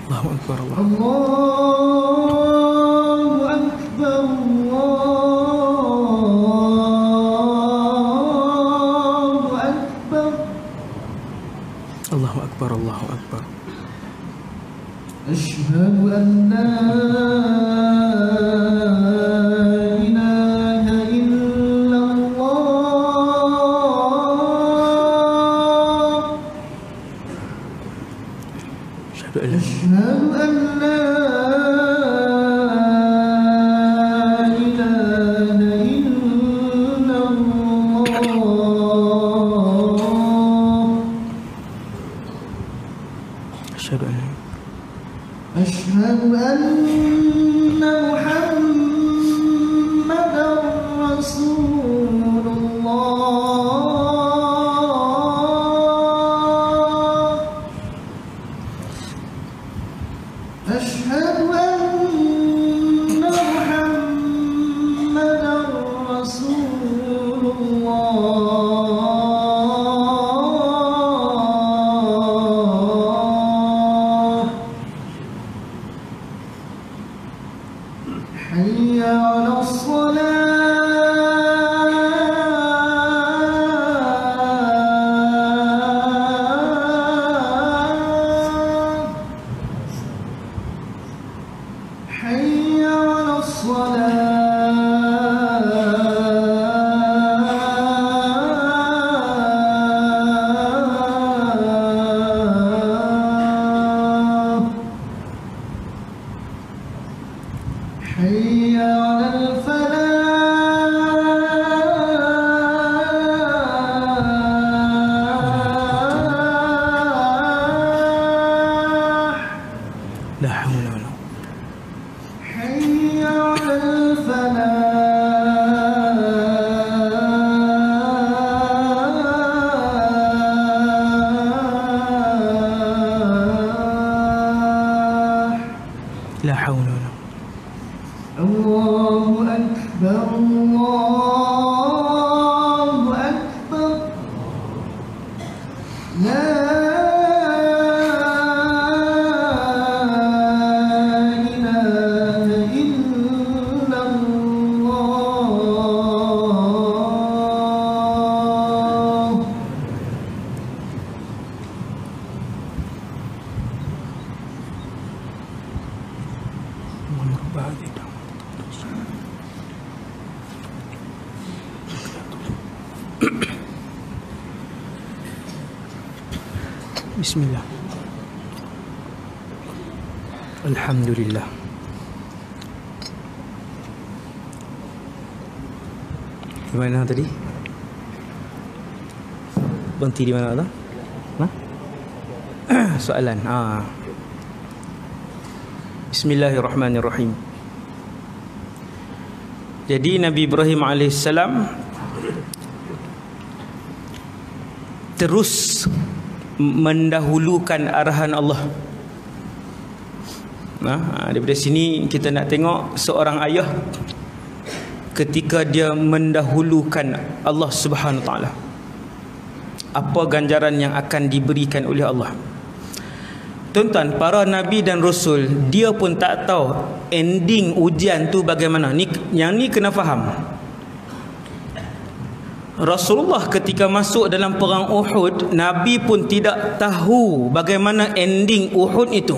Allahu Akbar, Allahu Akbar, Allahu Akbar, Allahu Akbar, Allahu Akbar. Asyhadu an la أشهد أن محمدا رسول الله أشهد أن محمدا رسول الله حي على الصلاة حي على الصلاة حي على الفلاح لا حول ولا قوة. حي على الفلاح لا حول ولا قوة. الله أكبر الله أكبر لا إله إلا الله اللهم رب هذه الدعوة. Bismillah. Alhamdulillah. Di mana tadi? Berhenti di mana tu? Soalan. Bismillahirrahmanirrahim. Jadi Nabi Ibrahim AS terus mendahulukan arahan Allah. Daripada sini kita nak tengok seorang ayah ketika dia mendahulukan Allah Subhanahu Wa Taala, apa ganjaran yang akan diberikan oleh Allah. Tuan-tuan, para nabi dan rasul dia pun tak tahu ending ujian tu bagaimana. Yang ni kena faham. Rasulullah ketika masuk dalam perang Uhud, Nabi pun tidak tahu bagaimana ending Uhud itu.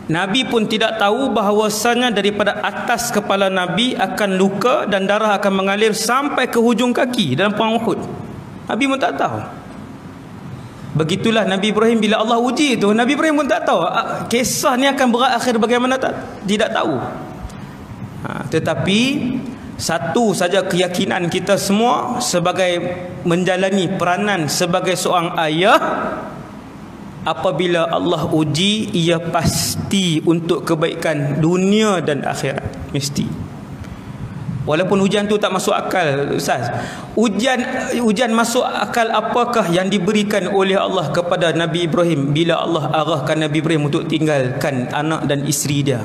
Nabi pun tidak tahu bahawasanya daripada atas kepala Nabi akan luka dan darah akan mengalir sampai ke hujung kaki dalam perang Uhud. Nabi pun tak tahu. Begitulah Nabi Ibrahim bila Allah uji itu, Nabi Ibrahim pun tak tahu kisah ni akan berakhir bagaimana, tidak tahu. Tetapi Satu saja keyakinan kita semua sebagai menjalani peranan sebagai seorang ayah, apabila Allah uji, ia pasti untuk kebaikan dunia dan akhirat, mesti. Walaupun ujian tu tak masuk akal, Ustaz. Ujian masuk akal apakah yang diberikan oleh Allah kepada Nabi Ibrahim bila Allah arahkan Nabi Ibrahim untuk tinggalkan anak dan isteri dia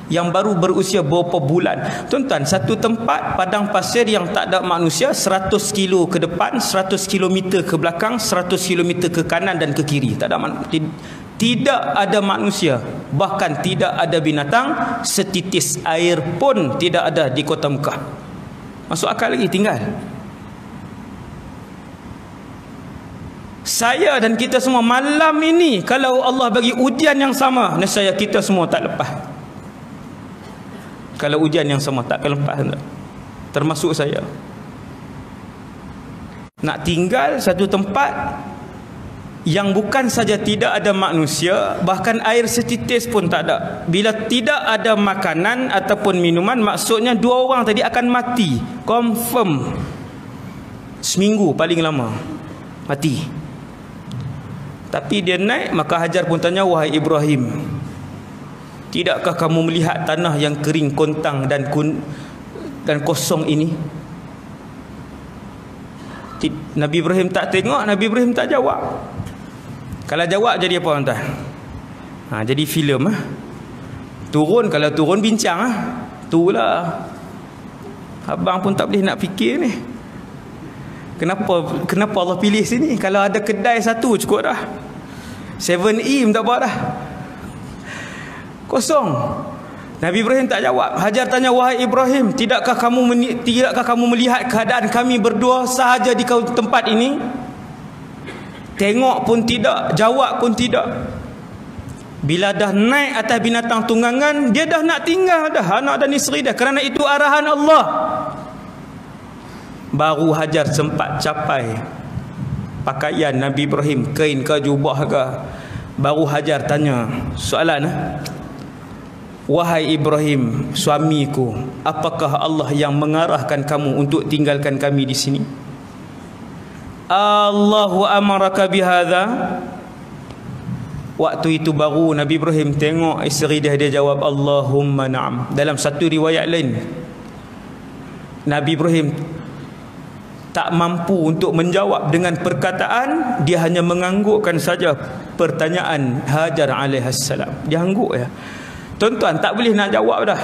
yang baru berusia beberapa bulan. Tuan-tuan, satu tempat padang pasir yang tak ada manusia, 100 kilo ke depan, 100 kilometer ke belakang, 100 kilometer ke kanan dan ke kiri. Tidak ada manusia, bahkan tidak ada binatang, setitis air pun tidak ada di kota Mekah. Masuk akal lagi tinggal. Saya dan kita semua malam ini, kalau Allah bagi ujian yang sama, nescaya kita semua tak lepas. Kalau ujian yang sama tak lepas, termasuk saya. Nak tinggal satu tempat yang bukan saja tidak ada manusia, bahkan air setitis pun tak ada. Bila tidak ada makanan ataupun minuman, maksudnya dua orang tadi akan mati, confirm. Seminggu paling lama mati. Tapi dia naik, maka Hajar pun tanya, wahai Ibrahim, tidakkah kamu melihat tanah yang kering kontang dan kosong ini? Nabi Ibrahim tak tengok, Nabi Ibrahim tak jawab. Kalau jawab jadi apa, tuan-tuan? Jadi filem. Turun, kalau turun bincang. Itulah. Abang pun tak boleh nak fikir ni. Kenapa Allah pilih sini? Kalau ada kedai satu cukup dah. 7E tak apa dah. Kosong. Nabi Ibrahim tak jawab. Hajar tanya, wahai Ibrahim, tidakkah kamu melihat keadaan kami berdua sahaja di tempat ini? Tengok pun tidak, jawab pun tidak. Bila dah naik atas binatang tunggangan, dia dah nak tinggal dah anak dan isteri dah, kerana itu arahan Allah. Baru Hajar sempat capai pakaian Nabi Ibrahim, kain ke jubah ke. Baru Hajar tanya soalan, wahai Ibrahim, suamiku, apakah Allah yang mengarahkan kamu untuk tinggalkan kami di sini? Allahu amaraka bihadza. Waktu itu baru Nabi Ibrahim tengok isteri dia jawab Allahumma na'am. Dalam satu riwayat lain, Nabi Ibrahim tak mampu untuk menjawab dengan perkataan, dia hanya menganggukkan saja pertanyaan Hajar alaihissalam. Dia angguk ya. Tuan-tuan, tak boleh nak jawab dah.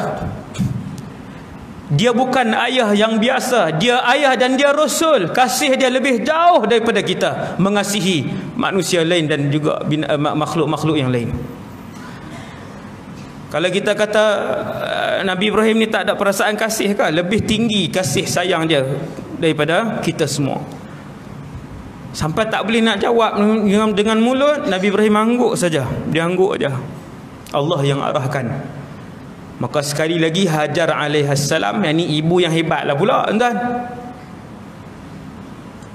Dia bukan ayah yang biasa, dia ayah dan dia rasul. Kasih dia lebih jauh daripada kita mengasihi manusia lain dan juga makhluk-makhluk yang lain. Kalau kita kata Nabi Ibrahim ni tak ada perasaan kasih ke? Lebih tinggi kasih sayang dia daripada kita semua. Sampai tak boleh nak jawab dengan mulut, Nabi Ibrahim angguk saja. Dia angguk saja. Allah yang arahkan. Maka sekali lagi Hajar alaihissalam, yang ni ibu yang hebat lah pula, tuan.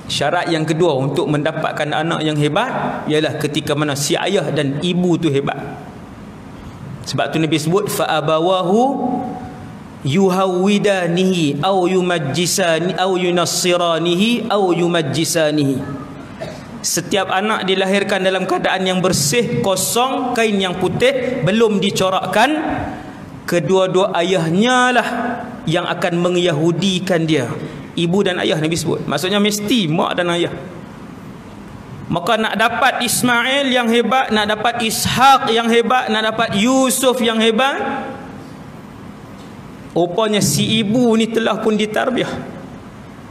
Syarat yang kedua untuk mendapatkan anak yang hebat ialah ketika mana si ayah dan ibu tu hebat. Sebab tu Nabi sebut fa abawahu yuhawidanihi au yumajjisani au yunassiranihi au yumajjisanihi. Setiap anak dilahirkan dalam keadaan yang bersih, kosong, kain yang putih, belum dicorakkan. Kedua-dua ayahnya lah yang akan mengyahudikan dia. Ibu dan ayah Nabi sebut. Maksudnya mesti mak dan ayah. Maka nak dapat Ismail yang hebat, nak dapat Ishaq yang hebat, nak dapat Yusuf yang hebat, rupanya si ibu ni telah pun ditarbiah.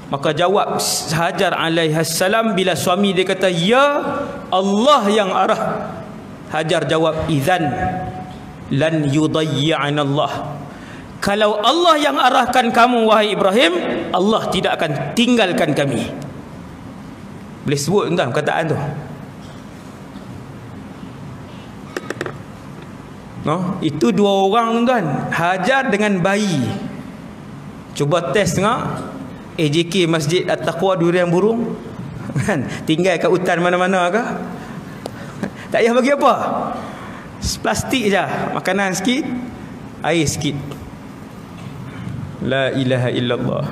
Maka jawab Hajar alaihissalam bila suami dia kata, ya Allah yang arah. Hajar jawab, idzan lan yudayyi'ana Allah. Kalau Allah yang arahkan kamu wahai Ibrahim, Allah tidak akan tinggalkan kami. Boleh sebut tuan perkataan tu? No, itu dua orang tuan, Hajar dengan bayi. Cuba test tengok AJK Masjid At-Taqwa Durian Burung kan, tinggal kat hutan mana-mana ke, tak payah bagi apa, plastik je, makanan sikit, air sikit, La ilaha illallah.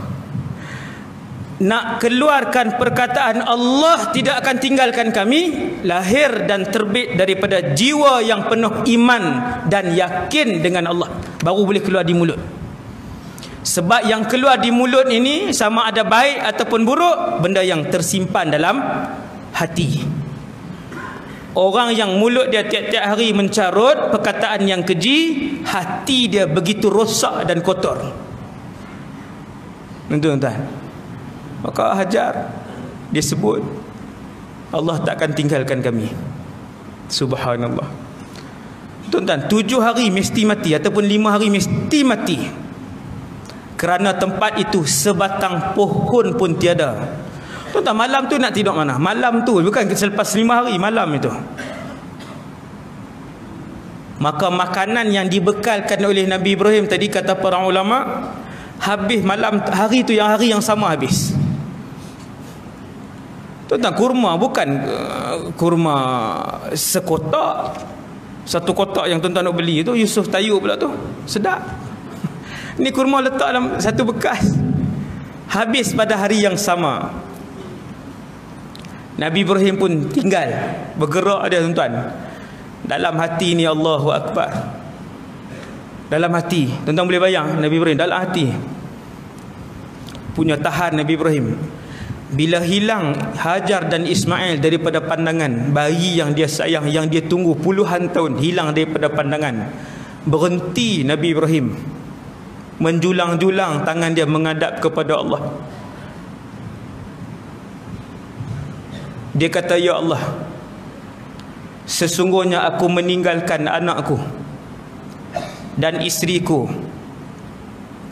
Nak keluarkan perkataan Allah tidak akan tinggalkan kami, lahir dan terbit daripada jiwa yang penuh iman dan yakin dengan Allah, baru boleh keluar di mulut. Sebab yang keluar di mulut ini sama ada baik ataupun buruk, benda yang tersimpan dalam hati. Orang yang mulut dia tiap-tiap hari mencarut perkataan yang keji, hati dia begitu rosak dan kotor. Tuan-tuan, maka hajar, dia sebut Allah takkan tinggalkan kami. Subhanallah. Tuan-tuan, 7 hari mesti mati ataupun 5 hari mesti mati, kerana tempat itu sebatang pohon pun tiada. Tuan-tuan, malam tu nak tidur mana? Malam tu, bukan selepas 5 hari, malam itu. Maka makanan yang dibekalkan oleh Nabi Ibrahim tadi, kata para ulama, habis malam hari tu, yang hari yang sama habis. Tuan-tuan, kurma bukan kurma sekotak. Satu kotak yang tuan-tuan nak beli tu, Yusuf Tayyub pula tu, sedap. Ni kurma letak dalam satu bekas, habis pada hari yang sama. Nabi Ibrahim pun tinggal, bergerak dia, tuan-tuan. Dalam hati ni Allahu Akbar. Dalam hati, tuan-tuan boleh bayang Nabi Ibrahim dalam hati punya tahan Nabi Ibrahim. Bila hilang Hajar dan Ismail daripada pandangan, bayi yang dia sayang, yang dia tunggu puluhan tahun, hilang daripada pandangan, berhenti Nabi Ibrahim, menjulang-julang tangan dia menghadap kepada Allah. Dia kata, ya Allah, sesungguhnya aku meninggalkan anakku dan isteriku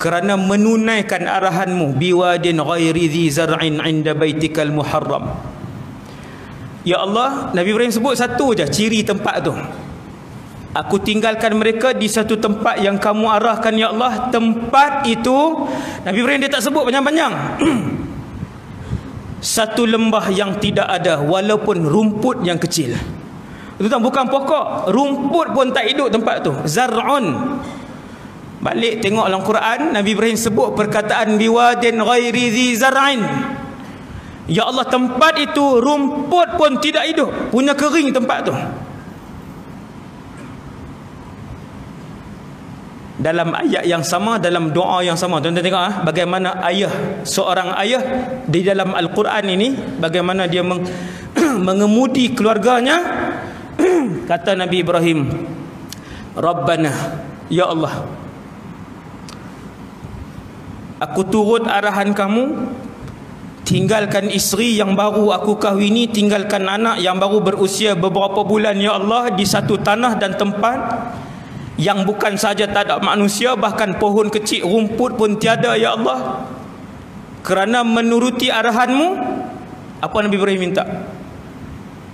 kerana menunaikan arahanmu, biwadin ghairi dhi zar'in 'inda baitikal muharram. Ya Allah, Nabi Ibrahim sebut satu je ciri tempat tu. Aku tinggalkan mereka di satu tempat yang kamu arahkan, ya Allah. Tempat itu Nabi Ibrahim dia tak sebut panjang-panjang. Satu lembah yang tidak ada walaupun rumput yang kecil. Itu tak, bukan pokok, rumput pun tak hidup tempat tu. Zar'un. Balik tengok dalam Quran, Nabi Ibrahim sebut perkataan biwadin ghairi dhi zar'in. Ya Allah, tempat itu rumput pun tidak hidup, punya kering tempat tu. Dalam ayat yang sama, dalam doa yang sama, tuan-tuan tengok bagaimana ayah, seorang ayah di dalam Al-Quran ini, bagaimana dia mengemudi keluarganya. Kata Nabi Ibrahim, Rabbana, ya Allah, aku turut arahan kamu, tinggalkan isteri yang baru aku kahwini, tinggalkan anak yang baru berusia beberapa bulan, ya Allah, di satu tanah dan tempat yang bukan saja tak ada manusia, bahkan pohon kecil, rumput pun tiada, ya Allah. Kerana menuruti arahanmu, apa Nabi Ibrahim minta?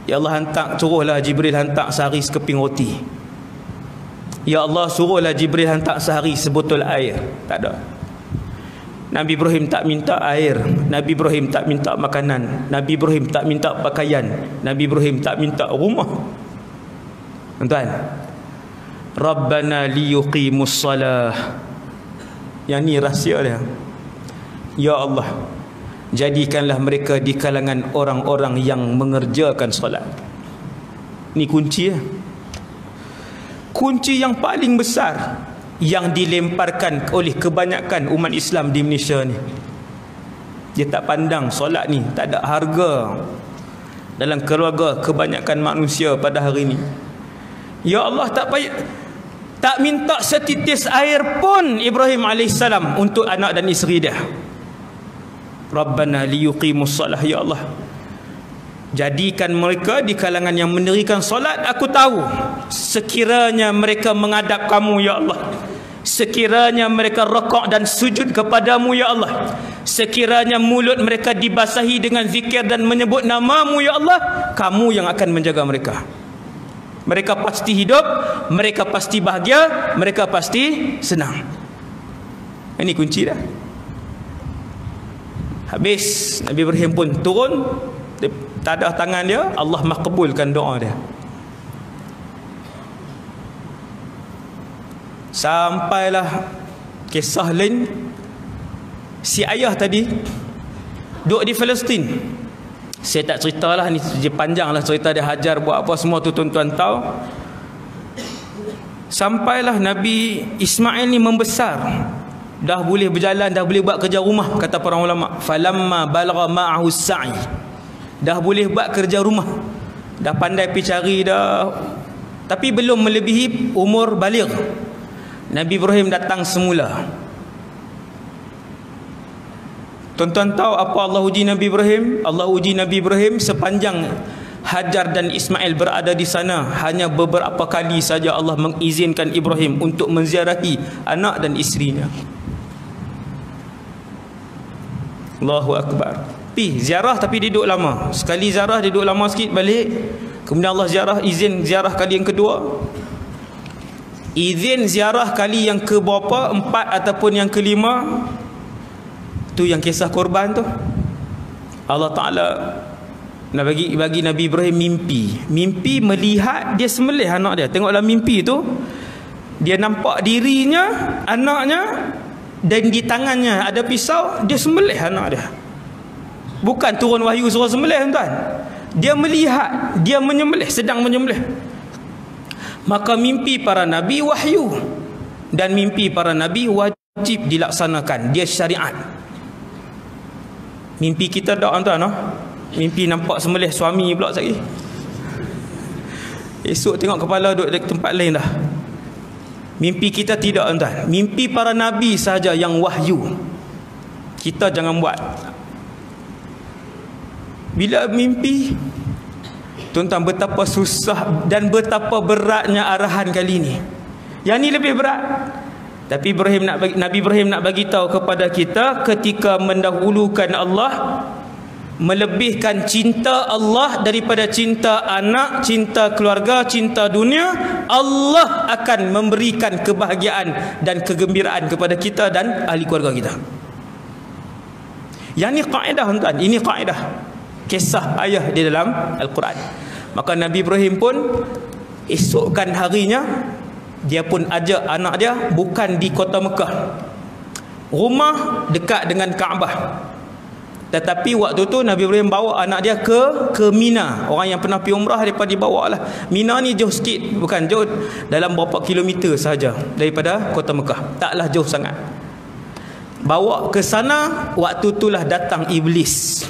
Ya Allah, suruhlah Jibril hantar sehari sekeping roti. Ya Allah, suruhlah Jibril hantar sehari sebotol air. Tak ada. Nabi Ibrahim tak minta air, Nabi Ibrahim tak minta makanan, Nabi Ibrahim tak minta pakaian, Nabi Ibrahim tak minta rumah. Tuan-tuan, Rabbana liyuqimus salah. Yang ni rahsia dia. Ya Allah, jadikanlah mereka di kalangan orang-orang yang mengerjakan solat. Ni kunci ya. Kunci yang paling besar yang dilemparkan oleh kebanyakan umat Islam di Malaysia ni. Dia tak pandang solat ni tak ada harga dalam keluarga kebanyakan manusia pada hari ni. Ya Allah, tak minta setitis air pun Ibrahim AS untuk anak dan isteri dia. Rabbana liyuqimus salah, ya Allah, jadikan mereka di kalangan yang mendirikan solat. Aku tahu sekiranya mereka menghadap kamu, ya Allah, sekiranya mereka rakaat dan sujud kepadamu, ya Allah, sekiranya mulut mereka dibasahi dengan zikir dan menyebut namamu, ya Allah, kamu yang akan menjaga mereka. Mereka pasti hidup, mereka pasti bahagia, mereka pasti senang. Ini kunci dah. Habis Nabi Ibrahim pun turun, tadah tangan dia, Allah makbulkan doa dia. Sampailah kisah lain Si ayah tadi duduk di Palestin. Saya tak ceritalah, ni panjanglah cerita dia Hajar buat apa semua tu, tuan-tuan tahu. Sampailah Nabi Ismail ni membesar, dah boleh berjalan, dah boleh buat kerja rumah, kata para ulama. Falamma balagha ma'ahu sa'i, dah boleh buat kerja rumah, dah pandai pergi cari dah, tapi belum melebihi umur baligh. Nabi Ibrahim datang semula. Tuan-tuan tahu apa Allah uji Nabi Ibrahim? Allah uji Nabi Ibrahim sepanjang Hajar dan Ismail berada di sana, hanya beberapa kali saja Allah mengizinkan Ibrahim untuk menziarahi anak dan isterinya. Allahu Akbar. Ziarah tapi dia duduk lama. Sekali ziarah dia duduk lama sikit, balik. Kemudian Allah izin ziarah kali yang kedua. Izin ziarah kali yang ke berapa? 4 ataupun yang kelima. Tu yang kisah korban tu. Allah Ta'ala nak bagi Nabi Ibrahim mimpi melihat dia sembelih anak dia. Tengoklah mimpi tu, dia nampak dirinya, anaknya, dan di tangannya ada pisau, dia sembelih anak dia. Bukan turun wahyu suruh sembelih, tuan. Dia melihat dia menyembelih, sedang menyembelih. Maka mimpi para nabi wahyu, dan mimpi para nabi wajib dilaksanakan, dia syariat. Mimpi kita tak, tuan, no? Mimpi nampak sembelih suami pula sekali. Esok tengok kepala duduk di tempat lain dah. Mimpi kita tidak, tuan. Mimpi para nabi sahaja yang wahyu. Kita jangan buat. Bila mimpi, tuan-tuan, betapa susah dan betapa beratnya arahan kali ini. Yang ni lebih berat. Tapi Nabi Ibrahim nak bagi tahu kepada kita, ketika mendahulukan Allah, melebihkan cinta Allah daripada cinta anak, cinta keluarga, cinta dunia, Allah akan memberikan kebahagiaan dan kegembiraan kepada kita dan ahli keluarga kita. Yang ni kaedah, tuan. Ini kaedah kisah ayah di dalam Al-Quran. Maka Nabi Ibrahim pun esokkan harinya, dia pun ajak anak dia, bukan di kota Mekah, rumah dekat dengan Kaabah. Tetapi waktu tu Nabi Ibrahim bawa anak dia ke Mina. Orang yang pernah pergi umrah daripada dibawa lah. Mina ni jauh sikit, bukan jauh, dalam berapa kilometer sahaja daripada kota Mekah. Taklah jauh sangat. Bawa ke sana, waktu itulah datang iblis.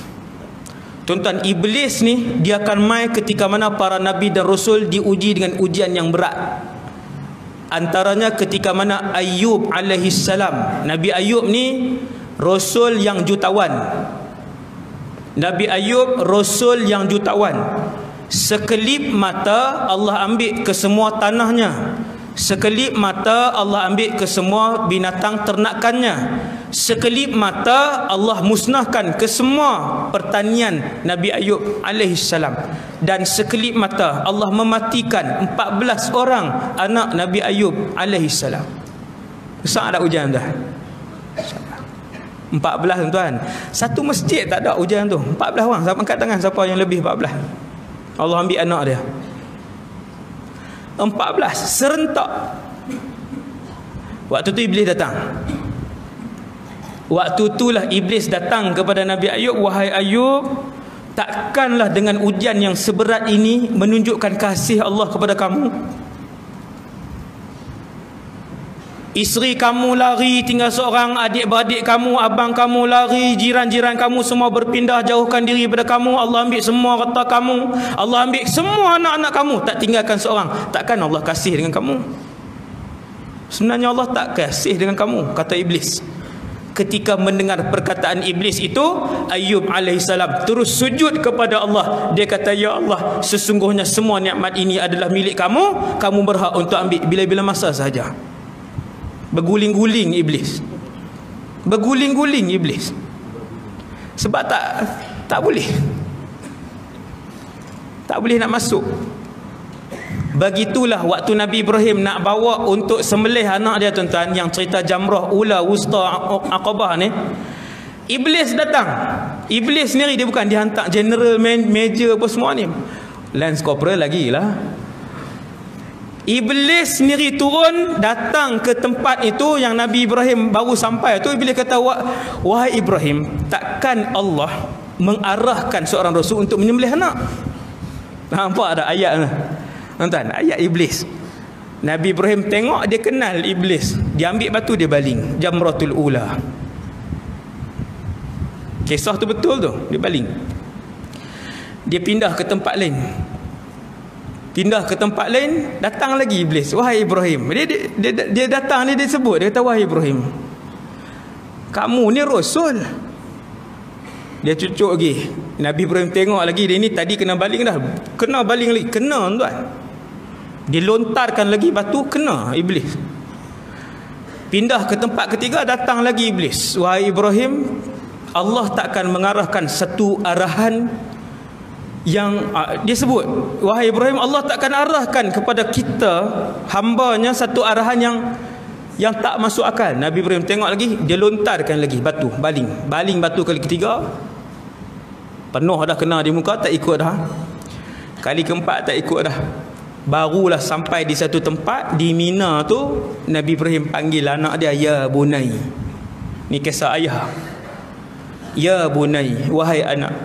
Tuan-tuan, iblis ni dia akan mai ketika mana para nabi dan rasul diuji dengan ujian yang berat. Antaranya ketika mana Ayub alaihi salam. Nabi Ayub ni rasul yang jutawan. Nabi Ayub rasul yang jutawan. Sekelip mata Allah ambil ke semua tanahnya. Sekelip mata Allah ambil ke semua binatang ternakannya. Sekelip mata Allah musnahkan ke semua pertanian Nabi Ayub alaihi salam. Dan sekelip mata Allah mematikan 14 orang anak Nabi Ayub alaihi salam. Besar ada hujan dah. 14, tuan. Satu masjid tak ada hujan tu. 14 orang. Siapa angkat tangan siapa yang lebih 14? Allah ambil anak dia. 14 serentak. Waktu tu iblis datang. Waktu itulah iblis datang kepada Nabi Ayub, wahai Ayub, takkanlah dengan ujian yang seberat ini menunjukkan kasih Allah kepada kamu? Isteri kamu lari tinggal seorang, adik-beradik kamu, abang kamu lari, jiran-jiran kamu semua berpindah jauhkan diri daripada kamu. Allah ambil semua harta kamu, Allah ambil semua anak-anak kamu, tak tinggalkan seorang. Takkan Allah kasih dengan kamu? Sebenarnya Allah tak kasih dengan kamu, kata iblis. Ketika mendengar perkataan iblis itu, Ayub alaihissalam terus sujud kepada Allah. Dia kata, ya Allah, sesungguhnya semua nikmat ini adalah milik kamu. Kamu berhak untuk ambil bila-bila masa sahaja. Berguling-guling iblis. Berguling-guling iblis. Sebab tak boleh. Tak boleh nak masuk. Begitulah waktu Nabi Ibrahim nak bawa untuk sembelih anak dia, tuan-tuan, yang cerita Jamrah Ula Wusta Aqabah ni, iblis datang. Iblis sendiri, dia bukan dihantar general, major apa semua ni, lance corporal lagi lah. Iblis sendiri turun datang ke tempat itu yang Nabi Ibrahim baru sampai tu. Iblis kata, wahai Ibrahim, takkan Allah mengarahkan seorang rasul untuk menyembelih anak? Nampak ada ayat ni tuan, ayat iblis. Nabi Ibrahim tengok, dia kenal iblis, dia ambil batu, dia baling jamratul ula. Kisah tu betul tu, dia baling. Dia pindah ke tempat lain, datang lagi iblis, wahai Ibrahim. Dia datang, dia sebut, dia kata, wahai Ibrahim, kamu ni rasul. Dia cucuk lagi. Nabi Ibrahim tengok lagi, dia ni tadi kena baling dah, kena baling lagi, kena tuan. Dia lontarkan lagi batu, kena iblis. Pindah ke tempat ketiga, datang lagi iblis, wahai Ibrahim, Allah takkan mengarahkan satu arahan yang dia sebut, wahai Ibrahim, Allah takkan arahkan kepada kita hambanya satu arahan yang tak masuk akal. Nabi Ibrahim tengok lagi, dia lontarkan lagi batu, baling batu kali ketiga, penuh dah kena di muka, tak ikut dah. Kali keempat tak ikut dah. Barulah sampai di satu tempat di Mina tu, Nabi Ibrahim panggil anak dia, ya bunai. Ni kisah ayah. Ya bunai, wahai anak,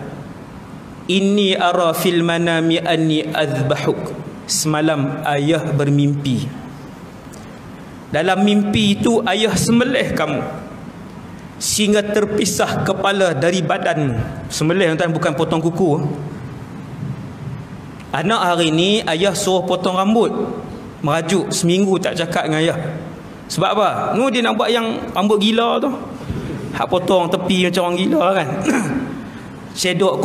inni ara fil manami anni azbahuk. Semalam ayah bermimpi, dalam mimpi itu ayah sembelih kamu sehingga terpisah kepala dari badan. Sembelih tuan, bukan potong kuku. Anak hari ni ayah suruh potong rambut, merajuk, seminggu tak cakap dengan ayah. Sebab apa? Dia nak buat yang rambut gila tu, hak potong tepi macam orang gila kan. Cedok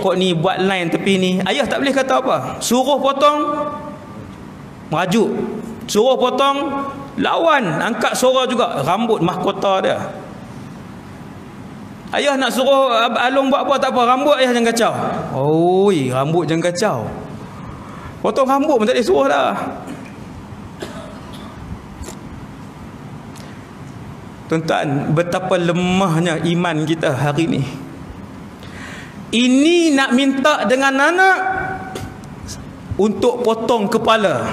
kot ni, buat line tepi ni. Ayah tak boleh kata apa. Suruh potong, merajuk. Suruh potong, lawan, angkat suara juga. Rambut mahkota dia. Ayah nak suruh Along buat apa, tak apa. Rambut ayah jangan kacau. Oi, rambut jangan kacau. Potong rambut pun tak boleh suruh dah. Tuan-tuan, betapa lemahnya iman kita hari ni. Ini nak minta dengan anak untuk potong kepala.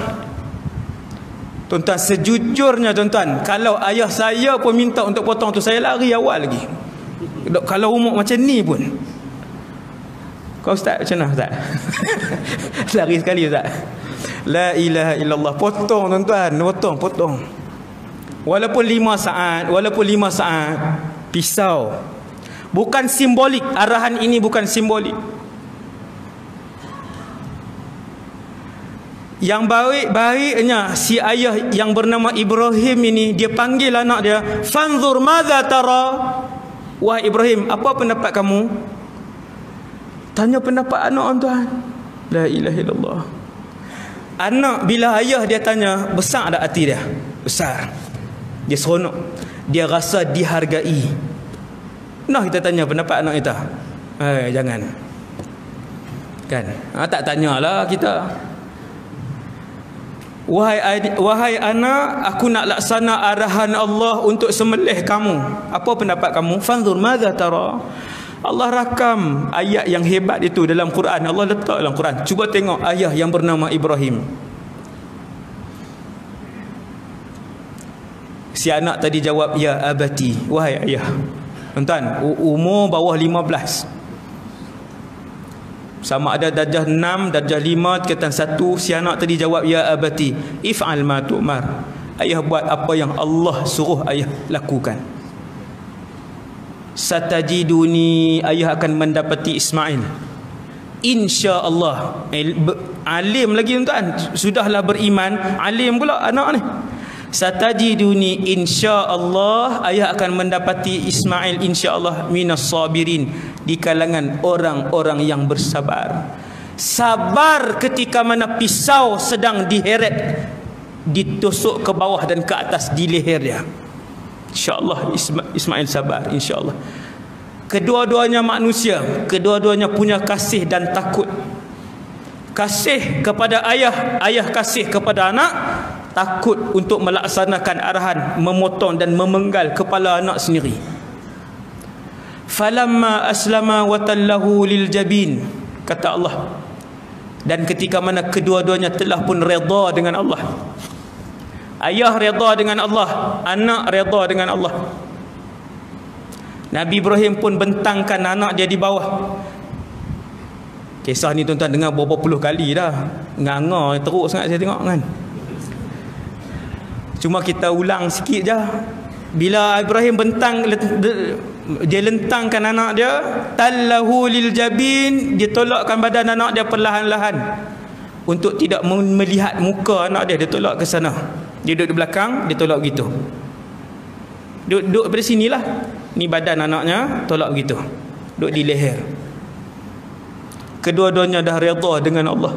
Tuan-tuan, sejujurnya tuan-tuan, kalau ayah saya pun minta untuk potong tu, saya lari awal lagi. Kalau umur macam ni pun. Kau ustaz macam mana ustaz? Lari sekali ustaz. La ilaha illallah. Potong tuan-tuan, potong. Walaupun 5 saat, pisau. Bukan simbolik, arahan ini bukan simbolik. Yang baik-baiknya si ayah yang bernama Ibrahim ini, dia panggil anak dia, fanzur madza tara. Wahai Ibrahim, apa pendapat kamu? Tanya pendapat anak tuan. La ilaha illallah. Anak bila ayah dia tanya, besar tak hati dia? Besar. Dia seronok, dia rasa dihargai. Nah, kita tanya pendapat anak kita. Jangan. Kan? Tak tanyalah kita. Wahai anak, aku nak laksana arahan Allah untuk sembelih kamu. Apa pendapat kamu? Fanzur madza tara. Allah rakam ayat yang hebat itu dalam Quran. Allah letak dalam Quran. Cuba tengok ayah yang bernama Ibrahim. Si anak tadi jawab, ya abati, wahai ayah. Tuan-tuan, umur bawah 15. Sama ada darjah 6, darjah 5, tingkatan 1. Si anak tadi jawab, ya abati, if'al ma tu'mar. Ayah buat apa yang Allah suruh ayah lakukan. Satajiduni, ayah akan mendapati Ismail. InsyaAllah. Alim lagi tuan-tuan, sudahlah beriman, alim pula anak ni. Satajiduni insya-Allah, ayah akan mendapati Ismail insya-Allah minas sabirin, di kalangan orang-orang yang bersabar. Sabar ketika mana pisau sedang diheret, ditusuk ke bawah dan ke atas di leher dia. Insya-Allah Ismail sabar insya-Allah. Kedua-duanya manusia, kedua-duanya punya kasih dan takut. Kasih kepada ayah, ayah kasih kepada anak. Takut untuk melaksanakan arahan memotong dan memenggal kepala anak sendiri. Falamma aslama wa tallahu lil jabin, kata Allah, Dan ketika mana kedua-duanya telah pun redha dengan Allah. Ayah redha dengan Allah, anak redha dengan Allah. Nabi Ibrahim pun bentangkan anak dia di bawah. Kisah ni tuan-tuan dengar berapa puluh kali dah. Nganga teruk sangat saya tengok kan. Cuma kita ulang sikit je. Bila Ibrahim dia lentangkan anak dia, tallahu lil jabin, dia tolakkan badan anak dia perlahan-lahan untuk tidak melihat muka anak dia. Dia tolak ke sana. Dia duduk di belakang, dia tolak begitu. Duduk pada sinilah. Ni badan anaknya, tolak begitu. Duduk di leher. Kedua-duanya dah redha dengan Allah.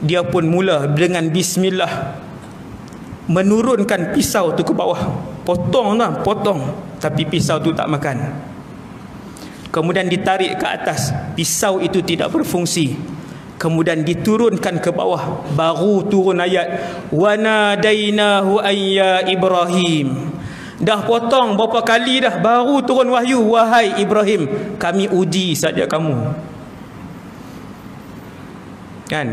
Dia pun mula dengan bismillah menurunkan pisau tu ke bawah. Potong. Tapi pisau tu tak makan. Kemudian ditarik ke atas. Pisau itu tidak berfungsi. Kemudian diturunkan ke bawah. Baru turun ayat. Wa nadainahu ayya Ibrahim. Dah potong berapa kali dah, baru turun wahyu. Wahai Ibrahim, kami uji saja kamu. Kan?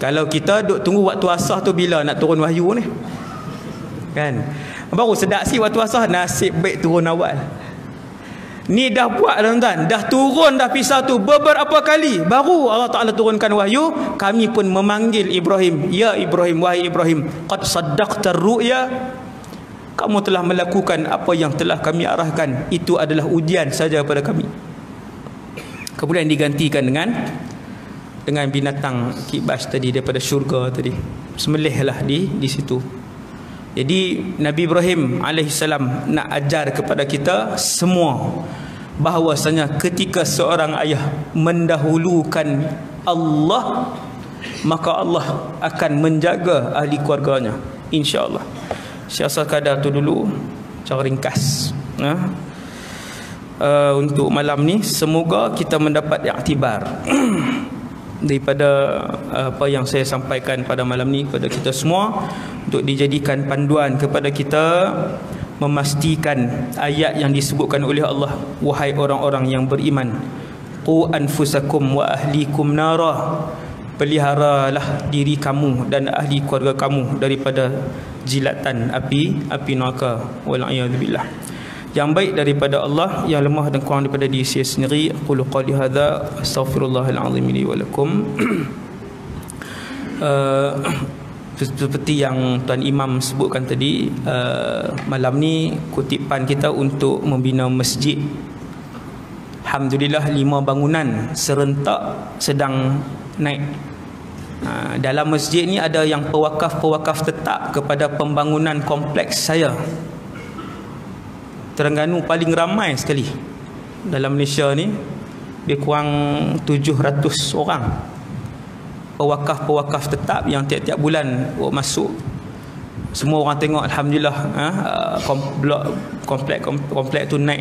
Kalau kita duk tunggu waktu asar tu bila nak turun wahyu ni? Kan? Baru sedap si waktu asar, nasib baik turun awal. Ni dah buat tuan-tuan, dah turun dah pisau tu beberapa kali, baru Allah Ta'ala turunkan wahyu. Kami pun memanggil Ibrahim, ya Ibrahim, wahai Ibrahim, qad saddaqta ru'ya, kamu telah melakukan apa yang telah kami arahkan. Itu adalah ujian saja pada kami. Kemudian digantikan dengan binatang kibas tadi daripada syurga tadi. Sembelihlah di situ. Jadi Nabi Ibrahim alaihissalam nak ajar kepada kita semua bahawasanya ketika seorang ayah mendahulukan Allah, maka Allah akan menjaga ahli keluarganya, insya-Allah. Siasat kadar tu dulu cara ringkas untuk malam ni. Semoga kita mendapat iktibar daripada apa yang saya sampaikan pada malam ni kepada kita semua, untuk dijadikan panduan kepada kita memastikan ayat yang disebutkan oleh Allah, wahai orang-orang yang beriman, qu anfusakum wa ahlikum nara, peliharalah diri kamu dan ahli keluarga kamu daripada jilatan api neraka, wal'iyadzubillah. Yang baik daripada Allah, yang lemah dan kurang daripada diri saya sendiri. Qul qali hadza astaghfirullahal azim li wa lakum. Seperti yang Tuan Imam sebutkan tadi, malam ni kutipan kita untuk membina masjid. Alhamdulillah 5 bangunan serentak sedang naik. Dalam masjid ni ada yang pewakaf tetap kepada pembangunan kompleks saya. Terengganu paling ramai sekali dalam Malaysia ni, lebih kurang 700 orang pewakaf tetap yang tiap-tiap bulan masuk. Semua orang tengok alhamdulillah, komplek tu naik.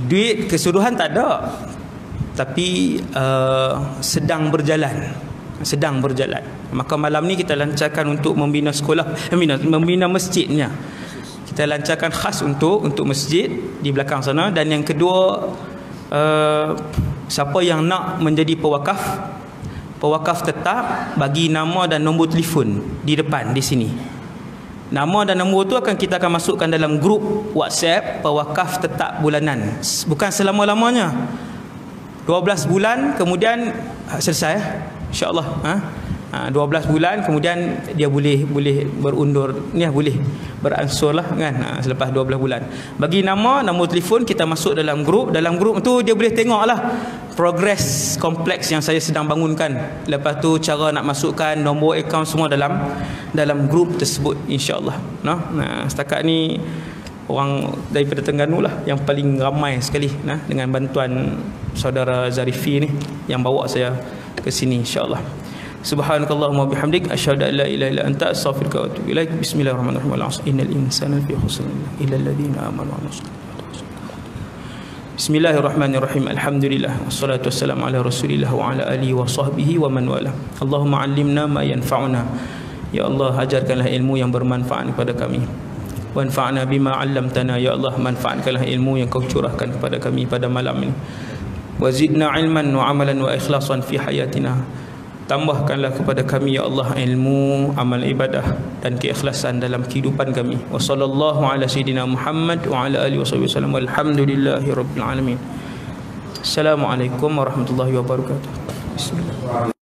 Duit keseluruhan tak ada, tapi sedang berjalan. Maka malam ni kita lancarkan untuk membina sekolah, membina masjidnya. Kita lancarkan khas untuk masjid di belakang sana. Dan yang kedua, siapa yang nak menjadi pewakaf tetap, bagi nama dan nombor telefon di depan di sini. Nama dan nombor tu kita akan masukkan dalam grup WhatsApp pewakaf tetap bulanan. Bukan selama-lamanya, 12 bulan kemudian selesai, insya-Allah. 12 bulan kemudian dia boleh berundur ni, boleh beransur lah kan, selepas 12 bulan. Bagi nama, nombor telefon, kita masuk dalam grup. Dalam grup tu dia boleh tengoklah progres kompleks yang saya sedang bangunkan. Lepas tu cara nak masukkan nombor akaun semua dalam grup tersebut, insya-Allah. Setakat ni orang daripada Terengganu lah yang paling ramai sekali, dengan bantuan saudara Zarifi ni yang bawa saya ke sini, insya-Allah. Subhanakallahumma bihamdik, asyhadu an la ilaha illa anta, astaghfiruka wa atubu ilaik. Bismillahirrahmanirrahim. Innal insana fi khusr illa alladhina amanu wa amilus solihati. Bismillahirrahmanirrahim. Alhamdulillah wassalatu wassalamu ala Rasulillah wa ala alihi wa sahbihi wa man wala. Allahumma 'allimna ma yanfa'una. Ya Allah, ajarkanlah ilmu yang bermanfaat kepada kami. Wanfa'na bima 'allamtana. Ya Allah, manfaatkanlah ilmu yang Kau curahkan kepada kami pada malam ini. wa zidna ilman wa amalan wa ikhlasan fi hayatina. Tambahkanlah kepada kami ya Allah ilmu, amal ibadah dan keikhlasan dalam kehidupan kami. Wa sallallahu ala sayidina Muhammad wa ala alihi wasallam. Walhamdulillahi rabbil alamin. Assalamualaikum warahmatullahi wabarakatuh. Bismillah.